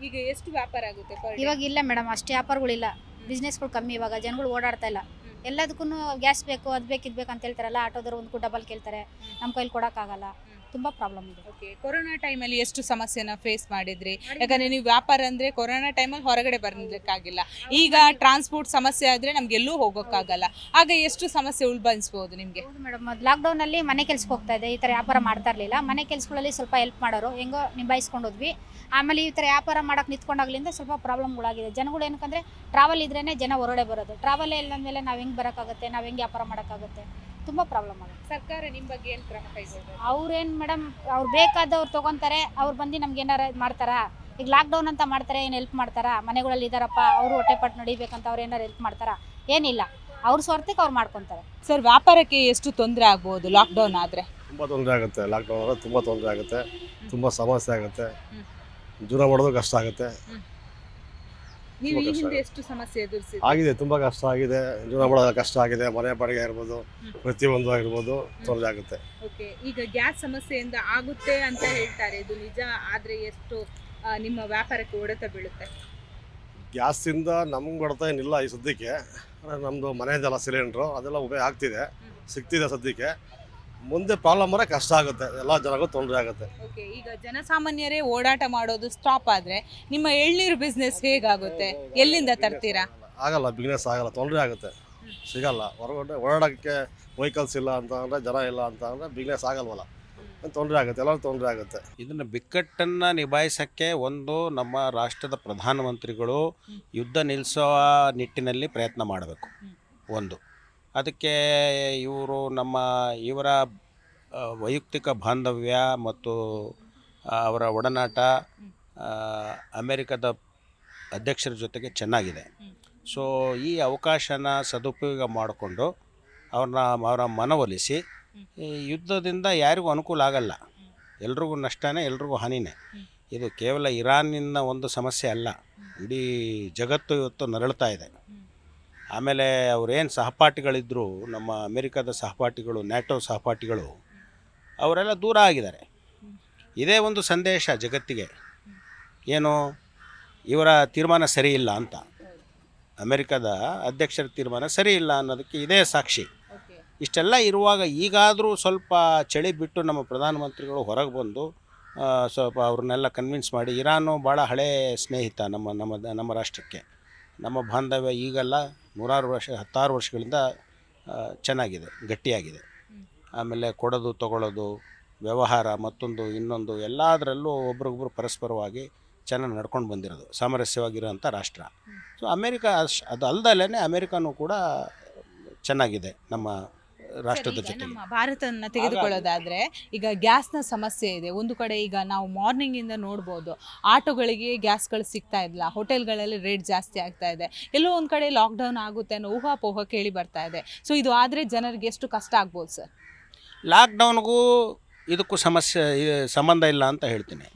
ಈಗ ಎಷ್ಟು ವ್ಯಾಪಾರ ಆಗುತ್ತೆ? ಇವಾಗ ಇಲ್ಲ ಮೇಡಮ್, ಅಷ್ಟು ವ್ಯಾಪಾರಗಳಿಲ್ಲ, ಬಿಸ್ನೆಸ್ಗಳು ಕಮ್ಮಿ. ಇವಾಗ ಜನಗಳು ಓಡಾಡ್ತಾ ಇಲ್ಲ. ಎಲ್ಲದಕ್ಕೂ ಗ್ಯಾಸ್ ಬೇಕು, ಅದು ಬೇಕು, ಇದು ಬೇಕು ಅಂತ ಹೇಳ್ತಾರಲ್ಲ. ಆಟೋದವ್ರು ಒಂದು ಡಬಲ್ ಕೇಳ್ತಾರೆ, ನಮ್ಮ ಕೈಲಿ ಕೊಡೋಕ್ಕಾಗಲ್ಲ. ತುಂಬ ಪ್ರಾಬ್ಲಮ್ ಇದೆ. ಕೊರೋನಾ ಟೈಮಲ್ಲಿ ಎಷ್ಟು ಸಮಸ್ಯೆನ ಫೇಸ್ ಮಾಡಿದ್ರಿ? ಯಾಕಂದರೆ ನೀವು ವ್ಯಾಪಾರ ಅಂದರೆ ಕೊರೋನಾ ಟೈಮಲ್ಲಿ ಹೊರಗಡೆ ಬರಲಿಕ್ಕಾಗಿಲ್ಲ. ಈಗ ಟ್ರಾನ್ಸ್ಪೋರ್ಟ್ ಸಮಸ್ಯೆ ಆದರೆ ನಮ್ಗೆ ಎಲ್ಲೂ ಹೋಗೋಕ್ಕಾಗಲ್ಲ. ಆಗ ಎಷ್ಟು ಸಮಸ್ಯೆ ಉಲ್ಬಣಿಸ್ಬೋದು ನಿಮಗೆ? ಹೌದು ಮೇಡಮ್, ಲಾಕ್ಡೌನಲ್ಲಿ ಮನೆ ಕೆಲ್ಸಕ್ಕೆ ಹೋಗ್ತಾ ಇದೆ. ಈ ಥರ ವ್ಯಾಪಾರ ಮಾಡ್ತಾ ಇರಲಿಲ್ಲ. ಮನೆ ಕೆಲಸಗಳಲ್ಲಿ ಸ್ವಲ್ಪ ಹೆಲ್ಪ್ ಮಾಡೋರು, ಹೆಂಗೋ ನಿಭಾಯಿಸ್ಕೊಂಡೋದ್ವಿ. ಆಮೇಲೆ ಈ ಥರ ವ್ಯಾಪಾರ ಮಾಡೋಕ್ಕೆ ನಿಂತ್ಕೊಂಡಾಗ್ಲಿಂದ ಸ್ವಲ್ಪ ಪ್ರಾಬ್ಲಮ್ಗಳಾಗಿದೆ. ಜನಗಳು ಏನಕ್ಕಂದರೆ ಟ್ರಾವೆಲ್ ಇದ್ರೇ ಜನ ಹೊರಗಡೆ ಬರೋದು. ಟ್ರಾವೆಲೇ ಇಲ್ಲ ಅಂದಮೇಲೆ ನಾವು ಹೆಂಗೆ ಬರೋಕ್ಕಾಗುತ್ತೆ? ನಾವು ಹೆಂಗೆ ವ್ಯಾಪಾರ ಮಾಡೋಕ್ಕಾಗುತ್ತೆ? ತುಂಬ ಪ್ರಾಬ್ಲಮ್ ಆಗುತ್ತೆ. ಸರ್ಕಾರ ನಿಮ್ಮ ಬಗ್ಗೆ ಏನು ಕ್ರಮ ಕೈಗೊಳ್ಬೇಕು? ಅವ್ರೇನು ಮೇಡಮ್, ಅವ್ರು ಬೇಕಾದವ್ರು ತೊಗೊತಾರೆ, ಅವ್ರು ಬಂದು ನಮ್ಗೆ ಏನಾರ ಮಾಡ್ತಾರಾ? ಈಗ ಲಾಕ್ಡೌನ್ ಅಂತ ಮಾಡ್ತಾರೆ, ಏನು ಹೆಲ್ಪ್ ಮಾಡ್ತಾರಾ? ಮನೆಗಳಲ್ಲಿ ಇದ್ದಾರಪ್ಪ, ಅವರು ಹೊಟ್ಟೆಪಾಟ್ ನಡಿಬೇಕಂತ ಅವ್ರು ಏನಾರು ಹೆಲ್ಪ್ ಮಾಡ್ತಾರಾ? ಏನಿಲ್ಲ, ಅವ್ರ ಸ್ವಾರ್ಥಕ್ಕೆ ಅವ್ರು ಮಾಡ್ಕೊತಾರೆ. ಸರ್, ವ್ಯಾಪಾರಕ್ಕೆ ಎಷ್ಟು ತೊಂದರೆ ಆಗ್ಬೋದು ಲಾಕ್ಡೌನ್ ಆದರೆ? ತುಂಬ ತೊಂದರೆ ಆಗುತ್ತೆ. ಲಾಕ್ಡೌನ್ ಆದರೆ ತುಂಬ ತೊಂದರೆ ಆಗುತ್ತೆ, ತುಂಬ ಸಮಸ್ಯೆ ಆಗುತ್ತೆ, ಜೀವನ ಮಾಡೋದು ಕಷ್ಟ ಆಗುತ್ತೆ. ನೀವು ಈ ಹಿಂದೆ ಎಷ್ಟು ಸಮಸ್ಯೆ ಎದುರಿಸಿದ್ರಿ? ಆಗಿದೆ, ತುಂಬ ಕಷ್ಟ ಆಗಿದೆ, ಜೀವನ ಮಾಡೋದು ಕಷ್ಟ ಆಗಿದೆ. ಮನೆ ಬಾಡಿಗೆ ಇರ್ಬೋದು, ಪ್ರತಿಯೊಂದು ಆಗಿರ್ಬೋದು ತೊಂದರೆ ಆಗುತ್ತೆ. ಓಕೆ, ಈಗ ಗ್ಯಾಸ್ ಸಮಸ್ಯೆಯಿಂದ ಆಗುತ್ತೆ ಅಂತ ಹೇಳ್ತಾರೆ, ಇದು ನಿಜ ಆದರೆ ಎಷ್ಟು ನಿಮ್ಮ ವ್ಯಾಪಾರಕ್ಕೆ ಹೊಡೆತ ಬೀಳುತ್ತೆ? ಗ್ಯಾಸಿಂದ ನಮ್ಗೆ ಬಡ್ತಾ ಏನಿಲ್ಲ ಈ ಸದ್ಯಕ್ಕೆ. ನಮ್ಮದು ಮನೆಯದೆಲ್ಲ ಸಿಲಿಂಡ್ರು ಅದೆಲ್ಲ ಉಪಯೋಗ ಆಗ್ತಿದೆ, ಸಿಗ್ತಿದೆ ಸದ್ಯಕ್ಕೆ. ಮುಂದೆ ಪ್ರಾಬ್ಲಮ್ ಬರೋ ಕಷ್ಟ ಆಗುತ್ತೆ, ಎಲ್ಲ ಜನಗೂ ತೊಂದರೆ ಆಗುತ್ತೆ. ಓಕೆ, ಈಗ ಜನಸಾಮಾನ್ಯರೇ ಓಡಾಟ ಮಾಡೋದು ಸ್ಟಾಪ್ ಆದರೆ ನಿಮ್ಮ ಎಳ್ನೀರು ಬಿಸ್ನೆಸ್ ಹೇಗಾಗುತ್ತೆ? ಎಲ್ಲಿಂದ ತರ್ತೀರಾ? ಆಗಲ್ಲ, ಬಿಸ್ನೆಸ್ ಆಗಲ್ಲ, ತೊಂದರೆ ಆಗುತ್ತೆ, ಸಿಗಲ್ಲ. ಹೊರಗಡೆ ಓಡಾಡೋಕ್ಕೆ ವೆಹಿಕಲ್ಸ್ ಇಲ್ಲ ಅಂತ ಅಂದರೆ, ಜನ ಇಲ್ಲ ಅಂತ ಅಂದರೆ ಬಿಸ್ನೆಸ್ ಆಗಲ್ವಲ್ಲ, ತೊಂದರೆ ಆಗುತ್ತೆ, ಎಲ್ಲರೂ ತೊಂದರೆ ಆಗುತ್ತೆ. ಇದನ್ನು ಬಿಕ್ಕಟ್ಟನ್ನು ನಿಭಾಯಿಸೋಕ್ಕೆ ಒಂದು ನಮ್ಮ ರಾಷ್ಟ್ರದ ಪ್ರಧಾನಮಂತ್ರಿಗಳು ಯುದ್ಧ ನಿಲ್ಲಿಸೋ ನಿಟ್ಟಿನಲ್ಲಿ ಪ್ರಯತ್ನ ಮಾಡಬೇಕು. ಒಂದು ಅದಕ್ಕೆ ಇವರ ವೈಯಕ್ತಿಕ ಬಾಂಧವ್ಯ ಮತ್ತು ಅವರ ಒಡನಾಟ ಅಮೆರಿಕದ ಅಧ್ಯಕ್ಷರ ಜೊತೆಗೆ ಚೆನ್ನಾಗಿದೆ. ಸೊ ಈ ಅವಕಾಶನ ಸದುಪಯೋಗ ಮಾಡಿಕೊಂಡು ಅವರ ಮನವೊಲಿಸಿ, ಈ ಯುದ್ಧದಿಂದ ಯಾರಿಗೂ ಅನುಕೂಲ ಆಗಲ್ಲ, ಎಲ್ರಿಗೂ ನಷ್ಟನೇ, ಎಲ್ರಿಗೂ ಹಾನಿನೇ. ಇದು ಕೇವಲ ಇರಾನಿನ ಒಂದು ಸಮಸ್ಯೆ ಅಲ್ಲ, ಇಡೀ ಜಗತ್ತು ಇವತ್ತು ನರಳ್ತಾ ಇದೆ. ಆಮೇಲೆ ಅವರೇನು ಸಹಪಾಠಿಗಳಿದ್ದರು, ನಮ್ಮ ಅಮೆರಿಕದ ಸಹಪಾಠಿಗಳು, ನ್ಯಾಟೋ ಸಹಪಾಠಿಗಳು, ಅವರೆಲ್ಲ ದೂರ ಆಗಿದ್ದಾರೆ. ಇದೇ ಒಂದು ಸಂದೇಶ ಜಗತ್ತಿಗೆ, ಏನು ಇವರ ತೀರ್ಮಾನ ಸರಿ ಇಲ್ಲ ಅಂತ, ಅಮೆರಿಕದ ಅಧ್ಯಕ್ಷರ ತೀರ್ಮಾನ ಸರಿ ಇಲ್ಲ ಅನ್ನೋದಕ್ಕೆ ಇದೇ ಸಾಕ್ಷಿ. ಇಷ್ಟೆಲ್ಲ ಇರುವಾಗ ಈಗಾದರೂ ಸ್ವಲ್ಪ ಚಳಿ ಬಿಟ್ಟು ನಮ್ಮ ಪ್ರಧಾನಮಂತ್ರಿಗಳು ಹೊರಗೆ ಬಂದು ಸ್ವಲ್ಪ ಅವ್ರನ್ನೆಲ್ಲ ಕನ್ವಿನ್ಸ್ ಮಾಡಿ, ಇರಾನು ಭಾಳ ಹಳೇ ಸ್ನೇಹಿತ ನಮ್ಮ ರಾಷ್ಟ್ರಕ್ಕೆ. ನಮ್ಮ ಬಾಂಧವ್ಯ ಈಗಲ್ಲ, 10 ವರ್ಷಗಳಿಂದ ಚೆನ್ನಾಗಿದೆ, ಗಟ್ಟಿಯಾಗಿದೆ. ಆಮೇಲೆ ಕೊಡೋದು ತಗೊಳ್ಳೋದು, ವ್ಯವಹಾರ, ಮತ್ತೊಂದು ಇನ್ನೊಂದು ಎಲ್ಲದರಲ್ಲೂ ಒಬ್ರಿಗೊಬ್ರು ಪರಸ್ಪರವಾಗಿ ಚೆನ್ನಾಗಿ ನಡ್ಕೊಂಡು ಬಂದಿರೋದು, ಸಾಮರಸ್ಯವಾಗಿರೋಂಥ ರಾಷ್ಟ್ರ. ಸೊ ಅಮೇರಿಕ ಅದು ಅಲ್ದಲೇ ಅಮೇರಿಕಾನೂ ಕೂಡ ಚೆನ್ನಾಗಿದೆ ನಮ್ಮ ರಾಷ್ಟ್ರದ ಜೊತೆಗೆ. ನಮ್ಮ ಭಾರತನ ತೆಗೆದುಕೊಳ್ಳೋದಾದ್ರೆ ಈಗ ಗ್ಯಾಸ್ನ ಸಮಸ್ಯೆ ಇದೆ. ಒಂದು ಕಡೆ ಈಗ ನಾವು ಮಾರ್ನಿಂಗಿಂದ ನೋಡ್ಬೋದು, ಆಟೋಗಳಿಗೆ ಗ್ಯಾಸ್ಗಳು ಸಿಗ್ತಾ ಇಲ್ಲ, ಹೋಟೆಲ್ಗಳಲ್ಲಿ ರೇಟ್ ಜಾಸ್ತಿ ಆಗ್ತಾ ಇದೆ, ಎಲ್ಲೋ ಒಂದು ಕಡೆ ಲಾಕ್ಡೌನ್ ಆಗುತ್ತೆ ಅನ್ನೋ ಊಹಾಪೋಹ ಕೇಳಿ ಬರ್ತಾ ಇದೆ. ಸೊ ಇದು ಆದರೆ ಜನರಿಗೆ ಎಷ್ಟು ಕಷ್ಟ ಆಗ್ಬೋದು ಸರ್? ಲಾಕ್ಡೌನ್ಗೂ ಇದಕ್ಕೂ ಸಂಬಂಧ ಇಲ್ಲ ಅಂತ ಹೇಳ್ತೀನಿ.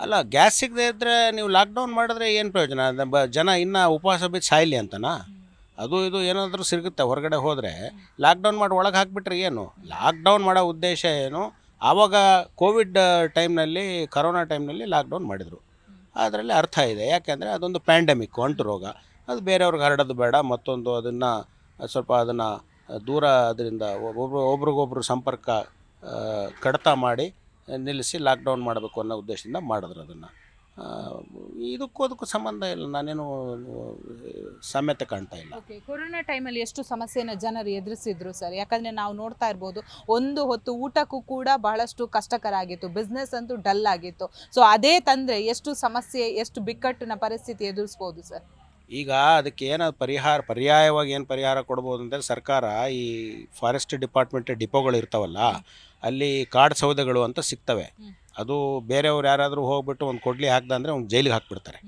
ಅಲ್ಲ, ಗ್ಯಾಸ್ ಸಿಗದೆ ಇದ್ದರೆ ನೀವು ಲಾಕ್ಡೌನ್ ಮಾಡಿದ್ರೆ ಏನು ಪ್ರಯೋಜನ? ಜನ ಇನ್ನೂ ಉಪವಾಸ ಬಿದ್ದು ಸಾಯಲಿ ಅಂತನಾ? ಅದು ಇದು ಏನಾದರೂ ಸಿಗುತ್ತೆ ಹೊರಗಡೆ ಹೋದರೆ. ಲಾಕ್ಡೌನ್ ಮಾಡಿ ಒಳಗೆ ಹಾಕಿಬಿಟ್ರೆ ಏನು? ಲಾಕ್ಡೌನ್ ಮಾಡೋ ಉದ್ದೇಶ ಏನು? ಆವಾಗ ಕೋವಿಡ್ ಟೈಮ್ನಲ್ಲಿ, ಕರೋನಾ ಟೈಮ್ನಲ್ಲಿ ಲಾಕ್ಡೌನ್ ಮಾಡಿದರು. ಅದರಲ್ಲಿ ಅರ್ಥ ಇದೆ, ಯಾಕೆಂದರೆ ಅದೊಂದು ಪ್ಯಾಂಡಮಿಕ್, ಅಂಟು ರೋಗ, ಅದು ಬೇರೆಯವ್ರಿಗೆ ಹರಡೋದು ಬೇಡ. ಮತ್ತೊಂದು ಅದನ್ನು ಸ್ವಲ್ಪ ದೂರ, ಅದರಿಂದ ಒಬ್ರಿಗೊಬ್ರು ಸಂಪರ್ಕ ಕಡಿತ ಮಾಡಿ ನಿಲ್ಲಿಸಿ ಲಾಕ್ಡೌನ್ ಮಾಡಬೇಕು ಅನ್ನೋ ಉದ್ದೇಶದಿಂದ ಮಾಡಿದ್ರು ಅದನ್ನು. ಅದಕ್ಕೂ ಸಂಬಂಧ ಇಲ್ಲ, ನಾನೇನು ಸಾಮ್ಯತೆ ಕಾಣ್ತಾ ಇಲ್ಲ. ಓಕೆ, ಕೊರೋನಾ ಟೈಮಲ್ಲಿ ಎಷ್ಟು ಸಮಸ್ಯೆನ ಜನರು ಎದುರಿಸಿದ್ರು ಸರ್? ಯಾಕಂದರೆ ನಾವು ನೋಡ್ತಾ ಇರ್ಬೋದು, ಒಂದು ಹೊತ್ತು ಊಟಕ್ಕೂ ಕೂಡ ಬಹಳಷ್ಟು ಕಷ್ಟಕರ ಆಗಿತ್ತು, ಬಿಸ್ನೆಸ್ ಅಂತೂ ಡಲ್ ಆಗಿತ್ತು. ಸೊ ಅದೇ ತಂದರೆ ಎಷ್ಟು ಸಮಸ್ಯೆ, ಎಷ್ಟು ಬಿಕ್ಕಟ್ಟಿನ ಪರಿಸ್ಥಿತಿ ಎದುರಿಸ್ಬೋದು ಸರ್? ಈಗ ಅದಕ್ಕೆ ಪರ್ಯಾಯವಾಗಿ ಏನು ಪರಿಹಾರ ಕೊಡ್ಬೋದು ಅಂದರೆ, ಸರ್ಕಾರ ಈ ಫಾರೆಸ್ಟ್ ಡಿಪಾರ್ಟ್ಮೆಂಟ್ ಡಿಪೋಗಳು ಇರ್ತಾವಲ್ಲ, ಅಲ್ಲಿ ಕಾಡು ಸೌದೆಗಳು ಅಂತ ಸಿಗ್ತವೆ. ಅದು ಬೇರೆಯವ್ರು ಯಾರಾದರೂ ಹೋಗ್ಬಿಟ್ಟು ಒಂದು ಕೊಡ್ಲಿ ಹಾಕ್ದ ಅಂದರೆ ಅವ್ನು ಜೈಲಿಗೆ ಹಾಕ್ಬಿಡ್ತಾರೆ,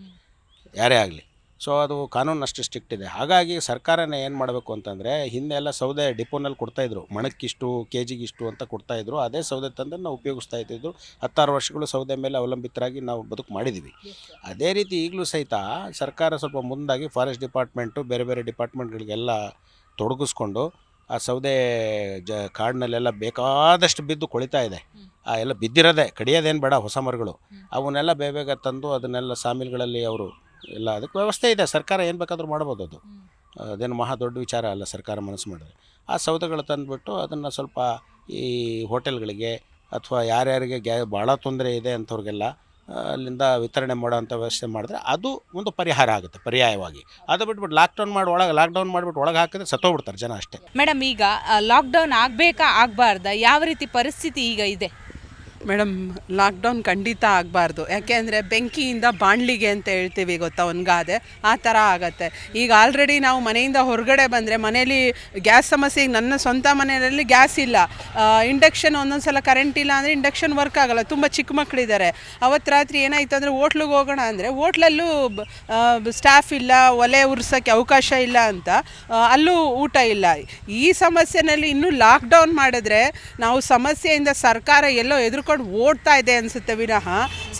ಯಾರೇ ಆಗಲಿ. ಸೊ ಅದು ಕಾನೂನು ಅಷ್ಟು ಸ್ಟ್ರಿಕ್ಟ್ ಇದೆ. ಹಾಗಾಗಿ ಸರ್ಕಾರನೇ ಏನು ಮಾಡಬೇಕು ಅಂತಂದರೆ, ಹಿಂದೆ ಎಲ್ಲ ಸೌದೆ ಡಿಪೋನಲ್ಲಿ ಕೊಡ್ತಾಯಿದ್ರು, ಮಣಕ್ಕಿಷ್ಟು, ಕೆ ಜಿಗಿಷ್ಟು ಅಂತ ಕೊಡ್ತಾಯಿದ್ರು. ಅದೇ ಸೌದೆ ತಂದು ನಾವು ಉಪಯೋಗಿಸ್ತಾ ಇದ್ದಿದ್ದು. 16 ವರ್ಷಗಳು ಸೌದೆ ಮೇಲೆ ಅವಲಂಬಿತರಾಗಿ ನಾವು ಬದುಕು ಮಾಡಿದ್ದೀವಿ. ಅದೇ ರೀತಿ ಈಗಲೂ ಸಹಿತ ಸರ್ಕಾರ ಸ್ವಲ್ಪ ಮುಂದಾಗಿ ಫಾರೆಸ್ಟ್ ಡಿಪಾರ್ಟ್ಮೆಂಟು, ಬೇರೆ ಬೇರೆ ಡಿಪಾರ್ಟ್ಮೆಂಟ್ಗಳಿಗೆಲ್ಲ ತೊಡಗಿಸ್ಕೊಂಡು, ಆ ಸೌದೆ ಕಾಡಿನಲ್ಲೆಲ್ಲ ಬೇಕಾದಷ್ಟು ಬಿದ್ದು ಕೊಳಿತಾ ಇದೆ. ಆ ಎಲ್ಲ ಬಿದ್ದಿರೋದೆ, ಕಡಿಯೋದೇನು ಬೇಡ, ಹೊಸ ಮರಗಳು, ಅವನ್ನೆಲ್ಲ ಬೇಗ ತಂದು ಅದನ್ನೆಲ್ಲ ಸಾಮಿಲ್ಗಳಲ್ಲಿ ಅವರು ಎಲ್ಲ, ಅದಕ್ಕೆ ವ್ಯವಸ್ಥೆ ಇದೆ. ಸರ್ಕಾರ ಏನು ಬೇಕಾದರೂ ಮಾಡ್ಬೋದು, ಅದೇನು ಮಹಾ ದೊಡ್ಡ ವಿಚಾರ ಅಲ್ಲ ಸರ್ಕಾರ ಮನಸ್ಸು ಮಾಡಿದ್ರೆ. ಆ ಸೌದೆಗಳು ತಂದುಬಿಟ್ಟು ಅದನ್ನು ಸ್ವಲ್ಪ ಈ ಹೋಟೆಲ್ಗಳಿಗೆ ಅಥವಾ ಯಾರ್ಯಾರಿಗೆ ಭಾಳ ತೊಂದರೆ ಇದೆ ಅಂಥವ್ರಿಗೆಲ್ಲ ಅಲ್ಲಿಂದ ವಿತರಣೆ ಮಾಡೋವಂಥ ವ್ಯವಸ್ಥೆ ಮಾಡಿದ್ರೆ ಅದು ಒಂದು ಪರಿಹಾರ ಆಗುತ್ತೆ ಪರ್ಯಾಯವಾಗಿ. ಅದು ಬಿಟ್ಬಿಟ್ಟು ಲಾಕ್ಡೌನ್ ಮಾಡಿಬಿಟ್ಟು ಒಳಗೆ ಹಾಕಿದ್ರೆ ಸತ್ತೋಗ್ಬಿಡ್ತಾರೆ ಜನ ಅಷ್ಟೇ. ಮೇಡಮ್, ಈಗ ಲಾಕ್ಡೌನ್ ಆಗಬೇಕಾ ಆಗಬಾರ್ದಾ? ಯಾವ ರೀತಿ ಪರಿಸ್ಥಿತಿ ಈಗ ಇದೆ? ಮೇಡಮ್ ಲಾಕ್ಡೌನ್ ಖಂಡಿತ ಆಗಬಾರ್ದು. ಯಾಕೆಂದರೆ ಬೆಂಕಿಯಿಂದ ಬಾಣಲಿಗೆ ಅಂತ ಹೇಳ್ತೀವಿ ಗೊತ್ತಾ, ಒಂದು ಗಾದೆ, ಆ ಥರ ಆಗತ್ತೆ. ಈಗ ಆಲ್ರೆಡಿ ನಾವು ಮನೆಯಿಂದ ಹೊರಗಡೆ ಬಂದರೆ ಮನೇಲಿ ಗ್ಯಾಸ್ ಸಮಸ್ಯೆ, ಈಗ ನನ್ನ ಸ್ವಂತ ಮನೆಯಲ್ಲಿ ಗ್ಯಾಸ್ ಇಲ್ಲ, ಇಂಡಕ್ಷನ್ ಒಂದೊಂದು ಸಲ ಕರೆಂಟ್ ಇಲ್ಲ ಅಂದರೆ ಇಂಡಕ್ಷನ್ ವರ್ಕ್ ಆಗೋಲ್ಲ. ತುಂಬ ಚಿಕ್ಕ ಮಕ್ಕಳಿದ್ದಾರೆ. ಅವತ್ತು ರಾತ್ರಿ ಏನಾಯಿತು ಅಂದರೆ ಹೋಟ್ಲಿಗೆ ಹೋಗೋಣ ಅಂದರೆ ಹೋಟ್ಲಲ್ಲೂ ಸ್ಟಾಫ್ ಇಲ್ಲ, ಒಲೆ ಉರ್ಸೋಕ್ಕೆ ಅವಕಾಶ ಇಲ್ಲ ಅಂತ ಅಲ್ಲೂ ಊಟ ಇಲ್ಲ. ಈ ಸಮಸ್ಯೆನಲ್ಲಿ ಇನ್ನೂ ಲಾಕ್ಡೌನ್ ಮಾಡಿದ್ರೆ ನಾವು ಸಮಸ್ಯೆಯಿಂದ ಸರ್ಕಾರ ಎಲ್ಲೋ ಎದುರ್ಕೊಂಡು ಓಡ್ತಾ ಇದೆ ಅನಿಸುತ್ತೆ ವಿನಃ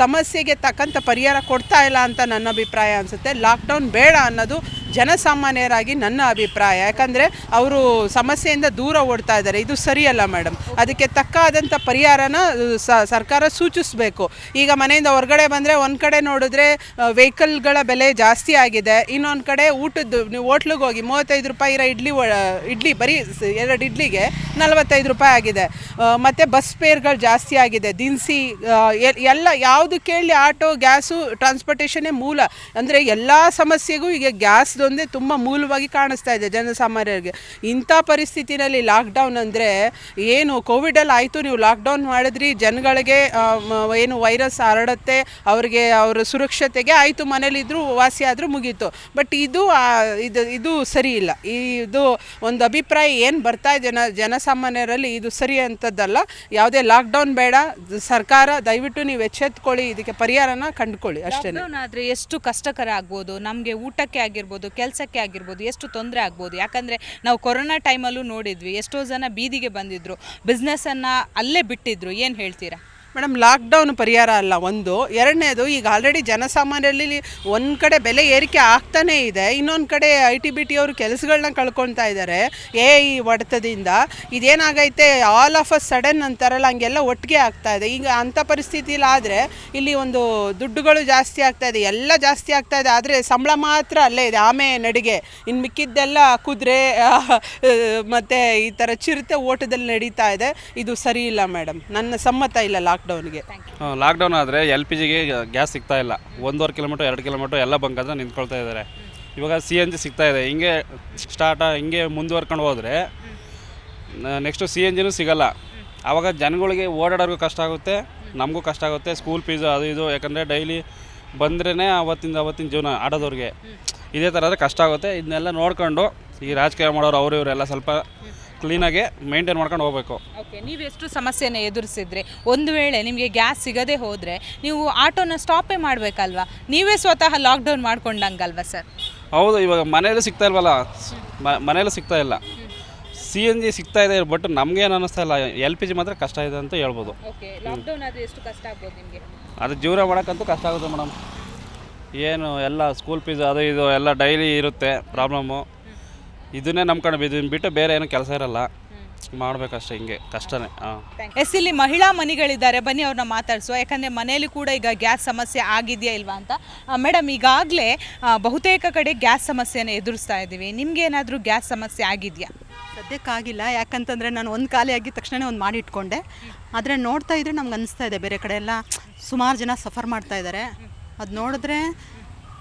ಸಮಸ್ಯೆಗೆ ತಕ್ಕಂಥ ಪರಿಹಾರ ಕೊಡ್ತಾ ಇಲ್ಲ ಅಂತ ನನ್ನ ಅಭಿಪ್ರಾಯ ಅನಿಸುತ್ತೆ. ಲಾಕ್ಡೌನ್ ಬೇಡ ಅನ್ನೋದು ಜನಸಾಮಾನ್ಯರಾಗಿ ನನ್ನ ಅಭಿಪ್ರಾಯ. ಯಾಕಂದರೆ ಅವರು ಸಮಸ್ಯೆಯಿಂದ ದೂರ ಓಡ್ತಾ ಇದ್ದಾರೆ, ಇದು ಸರಿಯಲ್ಲ ಮೇಡಮ್. ಅದಕ್ಕೆ ತಕ್ಕಾದಂಥ ಪರಿಹಾರನ ಸರ್ಕಾರ ಸೂಚಿಸಬೇಕು. ಈಗ ಮನೆಯಿಂದ ಹೊರಗಡೆ ಬಂದರೆ ಒಂದು ಕಡೆ ನೋಡಿದ್ರೆ ವೆಹಿಕಲ್ಗಳ ಬೆಲೆ ಜಾಸ್ತಿ ಆಗಿದೆ, ಇನ್ನೊಂದು ಕಡೆ ಊಟದ್ದು ನೀವು ಹೋಟ್ಲಿಗೆ ಹೋಗಿ 35 ರೂಪಾಯಿ ಇರೋ ಇಡ್ಲಿ ಬರೀ 2 ಇಡ್ಲಿಗೆ 45 ರೂಪಾಯಿ ಆಗಿದೆ. ಮತ್ತು ಬಸ್ ಫೇರ್ಗಳು ಜಾಸ್ತಿ ಆಗಿದೆ, ದಿನಸಿ ಎಲ್ಲ ಯಾವುದು ಕೇಳಿ ಆಟೋ ಗ್ಯಾಸು ಟ್ರಾನ್ಸ್ಪೋರ್ಟೇಷನ್ನೇ ಮೂಲ. ಅಂದರೆ ಎಲ್ಲ ಸಮಸ್ಯೆಗೂ ಈಗ ಗ್ಯಾಸ್ದೊಂದೇ ತುಂಬ ಮೂಲವಾಗಿ ಕಾಣಿಸ್ತಾ ಇದೆ ಜನಸಾಮಾನ್ಯರಿಗೆ. ಇಂಥ ಪರಿಸ್ಥಿತಿನಲ್ಲಿ ಲಾಕ್ಡೌನ್ ಅಂದರೆ ಏನು ಕೋವಿಡಲ್ಲಿ ಆಯಿತು, ನೀವು ಲಾಕ್ಡೌನ್ ಮಾಡಿದ್ರಿ, ಜನಗಳಿಗೆ ಏನು ವೈರಸ್ ಹರಡುತ್ತೆ, ಅವ್ರಿಗೆ ಅವರ ಸುರಕ್ಷತೆಗೆ ಆಯಿತು, ಮನೇಲಿದ್ದರೂ ವಾಸಿ ಆದರೂ ಮುಗೀತು. ಬಟ್ ಇದು ಸರಿ ಇಲ್ಲ. ಇದು ಒಂದು ಅಭಿಪ್ರಾಯ ಏನು ಬರ್ತಾ ಇದೆ ಜನಸಾಮಾನ್ಯರಲ್ಲಿ, ಇದು ಸರಿ ಅಂಥದ್ದಲ್ಲ. ಯಾವುದೇ ಲಾಕ್ಡೌನ್ ಬೇಡ, ಸರ್ಕಾರ ದಯವಿಟ್ಟು ನೀವು ಎಚ್ಚೆತ್ಕೊಳ್ಳಿ, ಇದಕ್ಕೆ ಪರಿಹಾರನ ಕಂಡುಕೊಳ್ಳಿ ಅಷ್ಟೇ. ಆದರೆ ಎಷ್ಟು ಕಷ್ಟಕರ ಆಗ್ಬೋದು, ನಮಗೆ ಊಟಕ್ಕೆ ಆಗಿರ್ಬೋದು, ಕೆಲಸಕ್ಕೆ ಆಗಿರ್ಬೋದು, ಎಷ್ಟು ತೊಂದರೆ ಆಗ್ಬೋದು. ಯಾಕಂದರೆ ನಾವು ಕೊರೋನಾ ಟೈಮಲ್ಲೂ ನೋಡಿದ್ವಿ, ಎಷ್ಟೋ ಜನ ಬೀದಿಗೆ ಬಂದಿದ್ದರು, ಬಿಸ್ನೆಸ್ಸನ್ನು ಅಲ್ಲೇ ಬಿಟ್ಟಿದ್ರು. ಏನು ಹೇಳ್ತೀರಾ ಮೇಡಮ್? ಲಾಕ್ಡೌನ್ ಪರಿಹಾರ ಅಲ್ಲ ಒಂದು. ಎರಡನೇದು, ಈಗ ಆಲ್ರೆಡಿ ಜನಸಾಮಾನ್ಯರಲ್ಲಿ ಒಂದು ಕಡೆ ಬೆಲೆ ಏರಿಕೆ ಆಗ್ತಾನೇ ಇದೆ, ಇನ್ನೊಂದು ಕಡೆ ITBT ಅವರು ಕೆಲಸಗಳನ್ನ ಕಳ್ಕೊಳ್ತಾ ಇದ್ದಾರೆ ಈ ಹೊಡೆತದಿಂದ. ಇದೇನಾಗೈತೆ ಆಲ್ ಆಫ್ ಅ ಸಡನ್ ಅಂತಾರಲ್ಲ, ಹಂಗೆಲ್ಲ ಒಟ್ಟಿಗೆ ಆಗ್ತಾ ಇದೆ. ಈಗ ಅಂಥ ಪರಿಸ್ಥಿತಿಲಿ ಆದರೆ ಇಲ್ಲಿ ಒಂದು ದುಡ್ಡುಗಳು ಜಾಸ್ತಿ ಆಗ್ತಾ ಇದೆ, ಎಲ್ಲ ಜಾಸ್ತಿ ಆಗ್ತಾ ಇದೆ, ಆದರೆ ಸಂಬಳ ಮಾತ್ರ ಅಲ್ಲೇ ಇದೆ, ಆಮೆ ನಡಿಗೆ. ಇನ್ನು ಮಿಕ್ಕಿದ್ದೆಲ್ಲ ಕುದುರೆ ಮತ್ತು ಈ ಥರ ಚಿರತೆ ಓಟದಲ್ಲಿ ನಡೀತಾ ಇದೆ. ಇದು ಸರಿ ಇಲ್ಲ ಮೇಡಮ್, ನನ್ನ ಸಮ್ಮತ ಇಲ್ಲ ಲಾಕ್ಡೌನ್ಗೆ. ಲಾಕ್ಡೌನ್ ಆದರೆ LPGಗೆ ಗ್ಯಾಸ್ ಸಿಗ್ತಾ ಇಲ್ಲ. 1.5 ಕಿಲೋಮೀಟರ್ 2 ಕಿಲೋಮೀಟರ್ ಎಲ್ಲ ಬಂಕ್ ಹತ್ರ ನಿಂತ್ಕೊಳ್ತಾ ಇದ್ದಾರೆ. ಇವಾಗ CNG ಸಿಗ್ತಾ ಇದೆ. ಹಿಂಗೆ ಹಿಂಗೆ ಮುಂದುವರ್ಕೊಂಡು ಹೋದರೆ ನೆಕ್ಸ್ಟು CNGನೂ ಸಿಗಲ್ಲ. ಆವಾಗ ಜನಗಳಿಗೆ ಓಡಾಡೋರ್ಗೂ ಕಷ್ಟ ಆಗುತ್ತೆ, ನಮಗೂ ಕಷ್ಟ ಆಗುತ್ತೆ. ಸ್ಕೂಲ್ ಫೀಸು ಅದು ಇದು, ಯಾಕಂದರೆ ಡೈಲಿ ಬಂದ್ರೇ ಅವತ್ತಿನ ಜೀವನ ಆಡೋದವ್ರಿಗೆ ಇದೇ ಥರ ಆದರೆ ಕಷ್ಟ ಆಗುತ್ತೆ. ಇದನ್ನೆಲ್ಲ ನೋಡ್ಕೊಂಡು ಈ ರಾಜಕೀಯ ಮಾಡೋರು ಅವರು ಇವರೆಲ್ಲ ಸ್ವಲ್ಪ ಕ್ಲೀನಾಗಿ ಮೇಂಟೈನ್ ಮಾಡ್ಕೊಂಡು ಹೋಗಬೇಕು. ಓಕೆ, ನೀವು ಎಷ್ಟು ಸಮಸ್ಯೆನ ಎದುರಿಸಿದ್ರಿ? ಒಂದು ವೇಳೆ ನಿಮಗೆ ಗ್ಯಾಸ್ ಸಿಗದೆ ಹೋದರೆ ನೀವು ಆಟೋನ ಸ್ಟಾಪೇ ಮಾಡಬೇಕಲ್ವಾ? ನೀವೇ ಸ್ವತಃ ಲಾಕ್ಡೌನ್ ಮಾಡ್ಕೊಂಡಂಗಲ್ವಾ ಸರ್? ಹೌದು, ಇವಾಗ ಮನೆಯಲ್ಲೂ ಸಿಗ್ತಾ ಇಲ್ವಲ್ಲ, ಮನೆಯಲ್ಲೂ ಸಿಗ್ತಾ ಇಲ್ಲ. CNG ಸಿಗ್ತಾ ಇದೆ, ಬಟ್ ನಮಗೇನು ಅನ್ನಿಸ್ತಾ ಇಲ್ಲ. LPG ಮಾತ್ರ ಕಷ್ಟ ಇದೆ ಅಂತ ಹೇಳ್ಬೋದು. ಓಕೆ, ಲಾಕ್ಡೌನ್ ಆದರೆ ಎಷ್ಟು ಕಷ್ಟ ಆಗ್ಬೋದು ನಿಮಗೆ? ಅದು ಜೀವನ ಮಾಡೋಕ್ಕಂತೂ ಕಷ್ಟ ಆಗುತ್ತೆ ಮೇಡಮ್. ಏನು ಎಲ್ಲ ಸ್ಕೂಲ್ ಫೀಸ್ ಅದು ಇದು ಎಲ್ಲ ಡೈಲಿ ಇರುತ್ತೆ ಪ್ರಾಬ್ಲಮ್ಮು. ಇದನ್ನೇ ನಂಬ್ಕೊಂಡು ಇದನ್ನು ಬಿಟ್ಟು ಬೇರೆ ಏನೂ ಕೆಲಸ ಇರಲ್ಲ, ಮಾಡಬೇಕಷ್ಟೇ. ಹಿಂಗೆ ಕಷ್ಟನೇ. ಇಲ್ಲಿ ಮಹಿಳಾ ಮನೆಗಳಿದ್ದಾರೆ, ಬನ್ನಿ ಅವ್ರನ್ನ ಮಾತಾಡಿಸುವ. ಯಾಕಂದರೆ ಮನೆಯಲ್ಲಿ ಕೂಡ ಈಗ ಗ್ಯಾಸ್ ಸಮಸ್ಯೆ ಆಗಿದೆಯಾ ಇಲ್ವಾ ಅಂತ. ಮೇಡಮ್, ಈಗಾಗಲೇ ಬಹುತೇಕ ಕಡೆ ಗ್ಯಾಸ್ ಸಮಸ್ಯೆನ ಎದುರಿಸ್ತಾ ಇದ್ದೀವಿ. ನಿಮಗೇನಾದರೂ ಗ್ಯಾಸ್ ಸಮಸ್ಯೆ ಆಗಿದೆಯಾ? ಸದ್ಯಕ್ಕಾಗಿಲ್ಲ, ಯಾಕಂತಂದರೆ ನಾನು ಒಂದು ಖಾಲಿ ಆಗಿದ ತಕ್ಷಣ ಒಂದು ಮಾಡಿಟ್ಕೊಂಡೆ. ಆದರೆ ನೋಡ್ತಾ ಇದ್ರೆ ನಮ್ಗೆ ಅನಿಸ್ತಾ ಇದೆ ಬೇರೆ ಕಡೆ ಎಲ್ಲ ಸುಮಾರು ಜನ ಸಫರ್ ಮಾಡ್ತಾ ಇದ್ದಾರೆ. ಅದು ನೋಡಿದ್ರೆ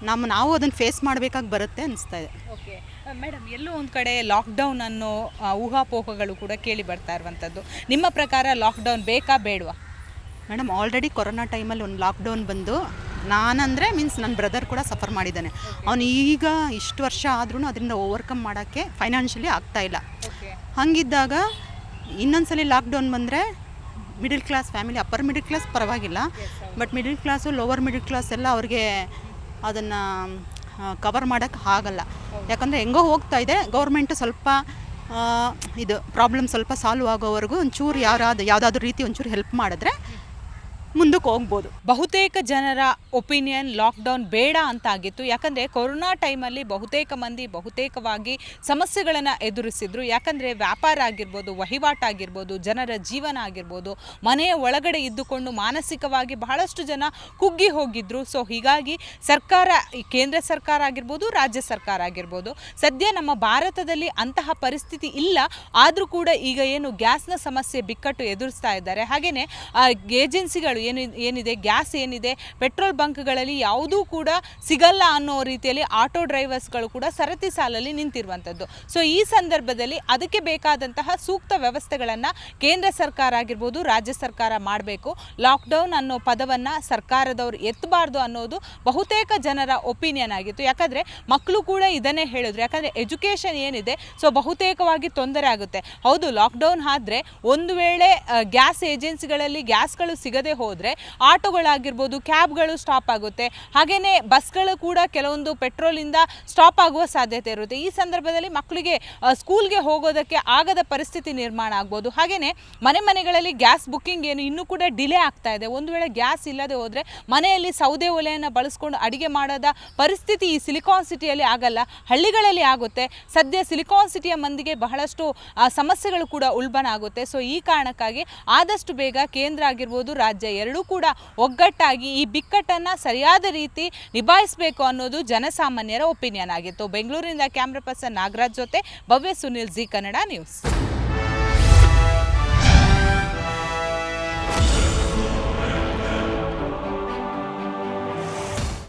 ನಾವು ಅದನ್ನು ಫೇಸ್ ಮಾಡಬೇಕಾಗಿ ಬರುತ್ತೆ ಅನಿಸ್ತಾ ಇದೆ. ಓಕೆ ಮೇಡಮ್, ಎಲ್ಲೋ ಒಂದು ಕಡೆ ಲಾಕ್ಡೌನ್ ಅನ್ನೋ ಊಹಾಪೋಹಗಳು ಕೂಡ ಕೇಳಿ ಬರ್ತಾ ಇರುವಂಥದ್ದು. ನಿಮ್ಮ ಪ್ರಕಾರ ಲಾಕ್ಡೌನ್ ಬೇಕಾ ಬೇಡವಾ? ಮೇಡಮ್, ಆಲ್ರೆಡಿ ಕೊರೋನಾ ಟೈಮಲ್ಲಿ ಒಂದು ಲಾಕ್ಡೌನ್ ಬಂದು ನಾನಂದರೆ ನನ್ನ ಬ್ರದರ್ ಕೂಡ ಸಫರ್ ಮಾಡಿದ್ದಾನೆ. ಅವನು ಈಗ ಇಷ್ಟು ವರ್ಷ ಆದ್ರೂ ಅದರಿಂದ ಓವರ್ಕಮ್ ಮಾಡೋಕ್ಕೆ ಫೈನಾನ್ಷಿಯಲಿ ಆಗ್ತಾಯಿಲ್ಲ. ಹಾಗಿದ್ದಾಗ ಇನ್ನೊಂದ್ಸಲಿ ಲಾಕ್ಡೌನ್ ಬಂದರೆ middle class family, upper middle class ಪರವಾಗಿಲ್ಲ, but middle class lower middle class ಎಲ್ಲ ಅವ್ರಿಗೆ ಅದನ್ನು ಕವರ್ ಮಾಡೋಕ್ಕೆ ಆಗಲ್ಲ. ಯಾಕಂದರೆ ಹೆಂಗೋ ಹೋಗ್ತಾ ಇದೆ. ಗೌರ್ಮೆಂಟು ಸ್ವಲ್ಪ ಇದು ಪ್ರಾಬ್ಲಮ್ ಸ್ವಲ್ಪ ಸಾಲ್ವ್ ಆಗೋವರೆಗೂ ಒಂಚೂರು ಯಾವುದಾದ್ರೂ ರೀತಿ ಒಂಚೂರು ಹೆಲ್ಪ್ ಮಾಡಿದ್ರೆ ಮುಂದಕ್ಕೆ ಹೋಗ್ಬೋದು. ಬಹುತೇಕ ಜನರ ಒಪಿನಿಯನ್ ಲಾಕ್ಡೌನ್ ಬೇಡ ಅಂತ ಆಗಿತ್ತು. ಯಾಕಂದರೆ ಕೊರೋನಾ ಟೈಮಲ್ಲಿ ಬಹುತೇಕ ಮಂದಿ ಬಹುತೇಕವಾಗಿ ಸಮಸ್ಯೆಗಳನ್ನು ಎದುರಿಸಿದ್ರು. ಯಾಕಂದರೆ ವ್ಯಾಪಾರ ಆಗಿರ್ಬೋದು, ವಹಿವಾಟಾಗಿರ್ಬೋದು, ಜನರ ಜೀವನ ಆಗಿರ್ಬೋದು, ಮನೆಯ ಒಳಗಡೆ ಇದ್ದುಕೊಂಡು ಮಾನಸಿಕವಾಗಿ ಬಹಳಷ್ಟು ಜನ ಕುಗ್ಗಿ ಹೋಗಿದ್ರು. ಸೊ ಹೀಗಾಗಿ ಸರ್ಕಾರ, ಕೇಂದ್ರ ಸರ್ಕಾರ ಆಗಿರ್ಬೋದು, ರಾಜ್ಯ ಸರ್ಕಾರ ಆಗಿರ್ಬೋದು, ಸದ್ಯ ನಮ್ಮ ಭಾರತದಲ್ಲಿ ಅಂತಹ ಪರಿಸ್ಥಿತಿ ಇಲ್ಲ. ಆದರೂ ಕೂಡ ಈಗ ಏನು ಗ್ಯಾಸ್ನ ಸಮಸ್ಯೆ ಬಿಕ್ಕಟ್ಟು ಎದುರಿಸ್ತಾ ಇದ್ದಾರೆ. ಹಾಗೆಯೇ ಏಜೆನ್ಸಿಗಳು ವಸ್ತುಗಳು ಏನಿದೆ ಗ್ಯಾಸ್ ಏನಿದೆ ಪೆಟ್ರೋಲ್ ಬಂಕ್ಗಳಲ್ಲಿ ಯಾವುದೂ ಕೂಡ ಸಿಗಲ್ಲ ಅನ್ನೋ ರೀತಿಯಲ್ಲಿ ಆಟೋ ಡ್ರೈವರ್ಸ್ಗಳು ಕೂಡ ಸರತಿ ಸಾಲಲ್ಲಿ ನಿಂತಿರುವಂಥದ್ದು. ಸೊ ಈ ಸಂದರ್ಭದಲ್ಲಿ ಅದಕ್ಕೆ ಬೇಕಾದಂತಹ ಸೂಕ್ತ ವ್ಯವಸ್ಥೆಗಳನ್ನು ಕೇಂದ್ರ ಸರ್ಕಾರ ಆಗಿರ್ಬೋದು, ರಾಜ್ಯ ಸರ್ಕಾರ ಮಾಡಬೇಕು. ಲಾಕ್ಡೌನ್ ಅನ್ನೋ ಪದವನ್ನು ಸರ್ಕಾರದವರು ಎತ್ತಬಾರ್ದು ಅನ್ನೋದು ಬಹುತೇಕ ಜನರ ಒಪಿನಿಯನ್ ಆಗಿತ್ತು. ಯಾಕಂದರೆ ಮಕ್ಕಳು ಕೂಡ ಇದನ್ನೇ ಹೇಳಿದ್ರು. ಯಾಕಂದರೆ ಎಜುಕೇಷನ್ ಏನಿದೆ ಸೊ ಬಹುತೇಕವಾಗಿ ತೊಂದರೆ ಆಗುತ್ತೆ. ಹೌದು, ಲಾಕ್ಡೌನ್ ಆದರೆ ಒಂದು ವೇಳೆ ಗ್ಯಾಸ್ ಏಜೆನ್ಸಿಗಳಲ್ಲಿ ಗ್ಯಾಸ್ಗಳು ಸಿಗದೆ ಹೋದರೆ ಆಟೋಗಳಾಗಿರ್ಬೋದು, ಕ್ಯಾಬ್ಗಳು ಸ್ಟಾಪ್ ಆಗುತ್ತೆ. ಹಾಗೆಯೇ ಬಸ್ಗಳು ಕೂಡ ಕೆಲವೊಂದು ಪೆಟ್ರೋಲಿಂದ ಸ್ಟಾಪ್ ಆಗುವ ಸಾಧ್ಯತೆ ಇರುತ್ತೆ. ಈ ಸಂದರ್ಭದಲ್ಲಿ ಮಕ್ಕಳಿಗೆ ಸ್ಕೂಲ್ಗೆ ಹೋಗೋದಕ್ಕೆ ಆಗದ ಪರಿಸ್ಥಿತಿ ನಿರ್ಮಾಣ ಆಗ್ಬೋದು. ಹಾಗೆಯೇ ಮನೆಗಳಲ್ಲಿ ಗ್ಯಾಸ್ ಬುಕ್ಕಿಂಗ್ ಇನ್ನೂ ಕೂಡ ಡಿಲೇ ಆಗ್ತಾ ಇದೆ. ಒಂದು ವೇಳೆ ಗ್ಯಾಸ್ ಇಲ್ಲದೆ ಹೋದರೆ ಮನೆಯಲ್ಲಿ ಸೌದೆ ಒಲೆಯನ್ನು ಬಳಸ್ಕೊಂಡು ಅಡುಗೆ ಮಾಡೋದ ಪರಿಸ್ಥಿತಿ ಈ ಸಿಲಿಕಾನ್ ಸಿಟಿಯಲ್ಲಿ ಆಗಲ್ಲ, ಹಳ್ಳಿಗಳಲ್ಲಿ ಆಗುತ್ತೆ. ಸದ್ಯ ಸಿಲಿಕಾನ್ ಸಿಟಿಯ ಮಂದಿಗೆ ಬಹಳಷ್ಟು ಸಮಸ್ಯೆಗಳು ಕೂಡ ಉಲ್ಬಣ ಆಗುತ್ತೆ. ಸೊ ಈ ಕಾರಣಕ್ಕಾಗಿ ಆದಷ್ಟು ಬೇಗ ಕೇಂದ್ರ ಆಗಿರ್ಬೋದು, ರಾಜ್ಯ ಎರಡೂ ಕೂಡ ಒಗ್ಗಟ್ಟಾಗಿ ಈ ಬಿಕ್ಕಟ್ಟನ್ನು ಸರಿಯಾದ ರೀತಿ ನಿಭಾಯಿಸಬೇಕು ಅನ್ನೋದು ಜನಸಾಮಾನ್ಯರ ಒಪಿನಿಯನ್ ಆಗಿತ್ತು. ಬೆಂಗಳೂರಿನಿಂದ ಕ್ಯಾಮ್ರಾ ಪರ್ಸನ್ ನಾಗರಾಜ್ ಜೊತೆ ಭವ್ಯ ಸುನಿಲ್, ಜಿ ಕನ್ನಡ ನ್ಯೂಸ್.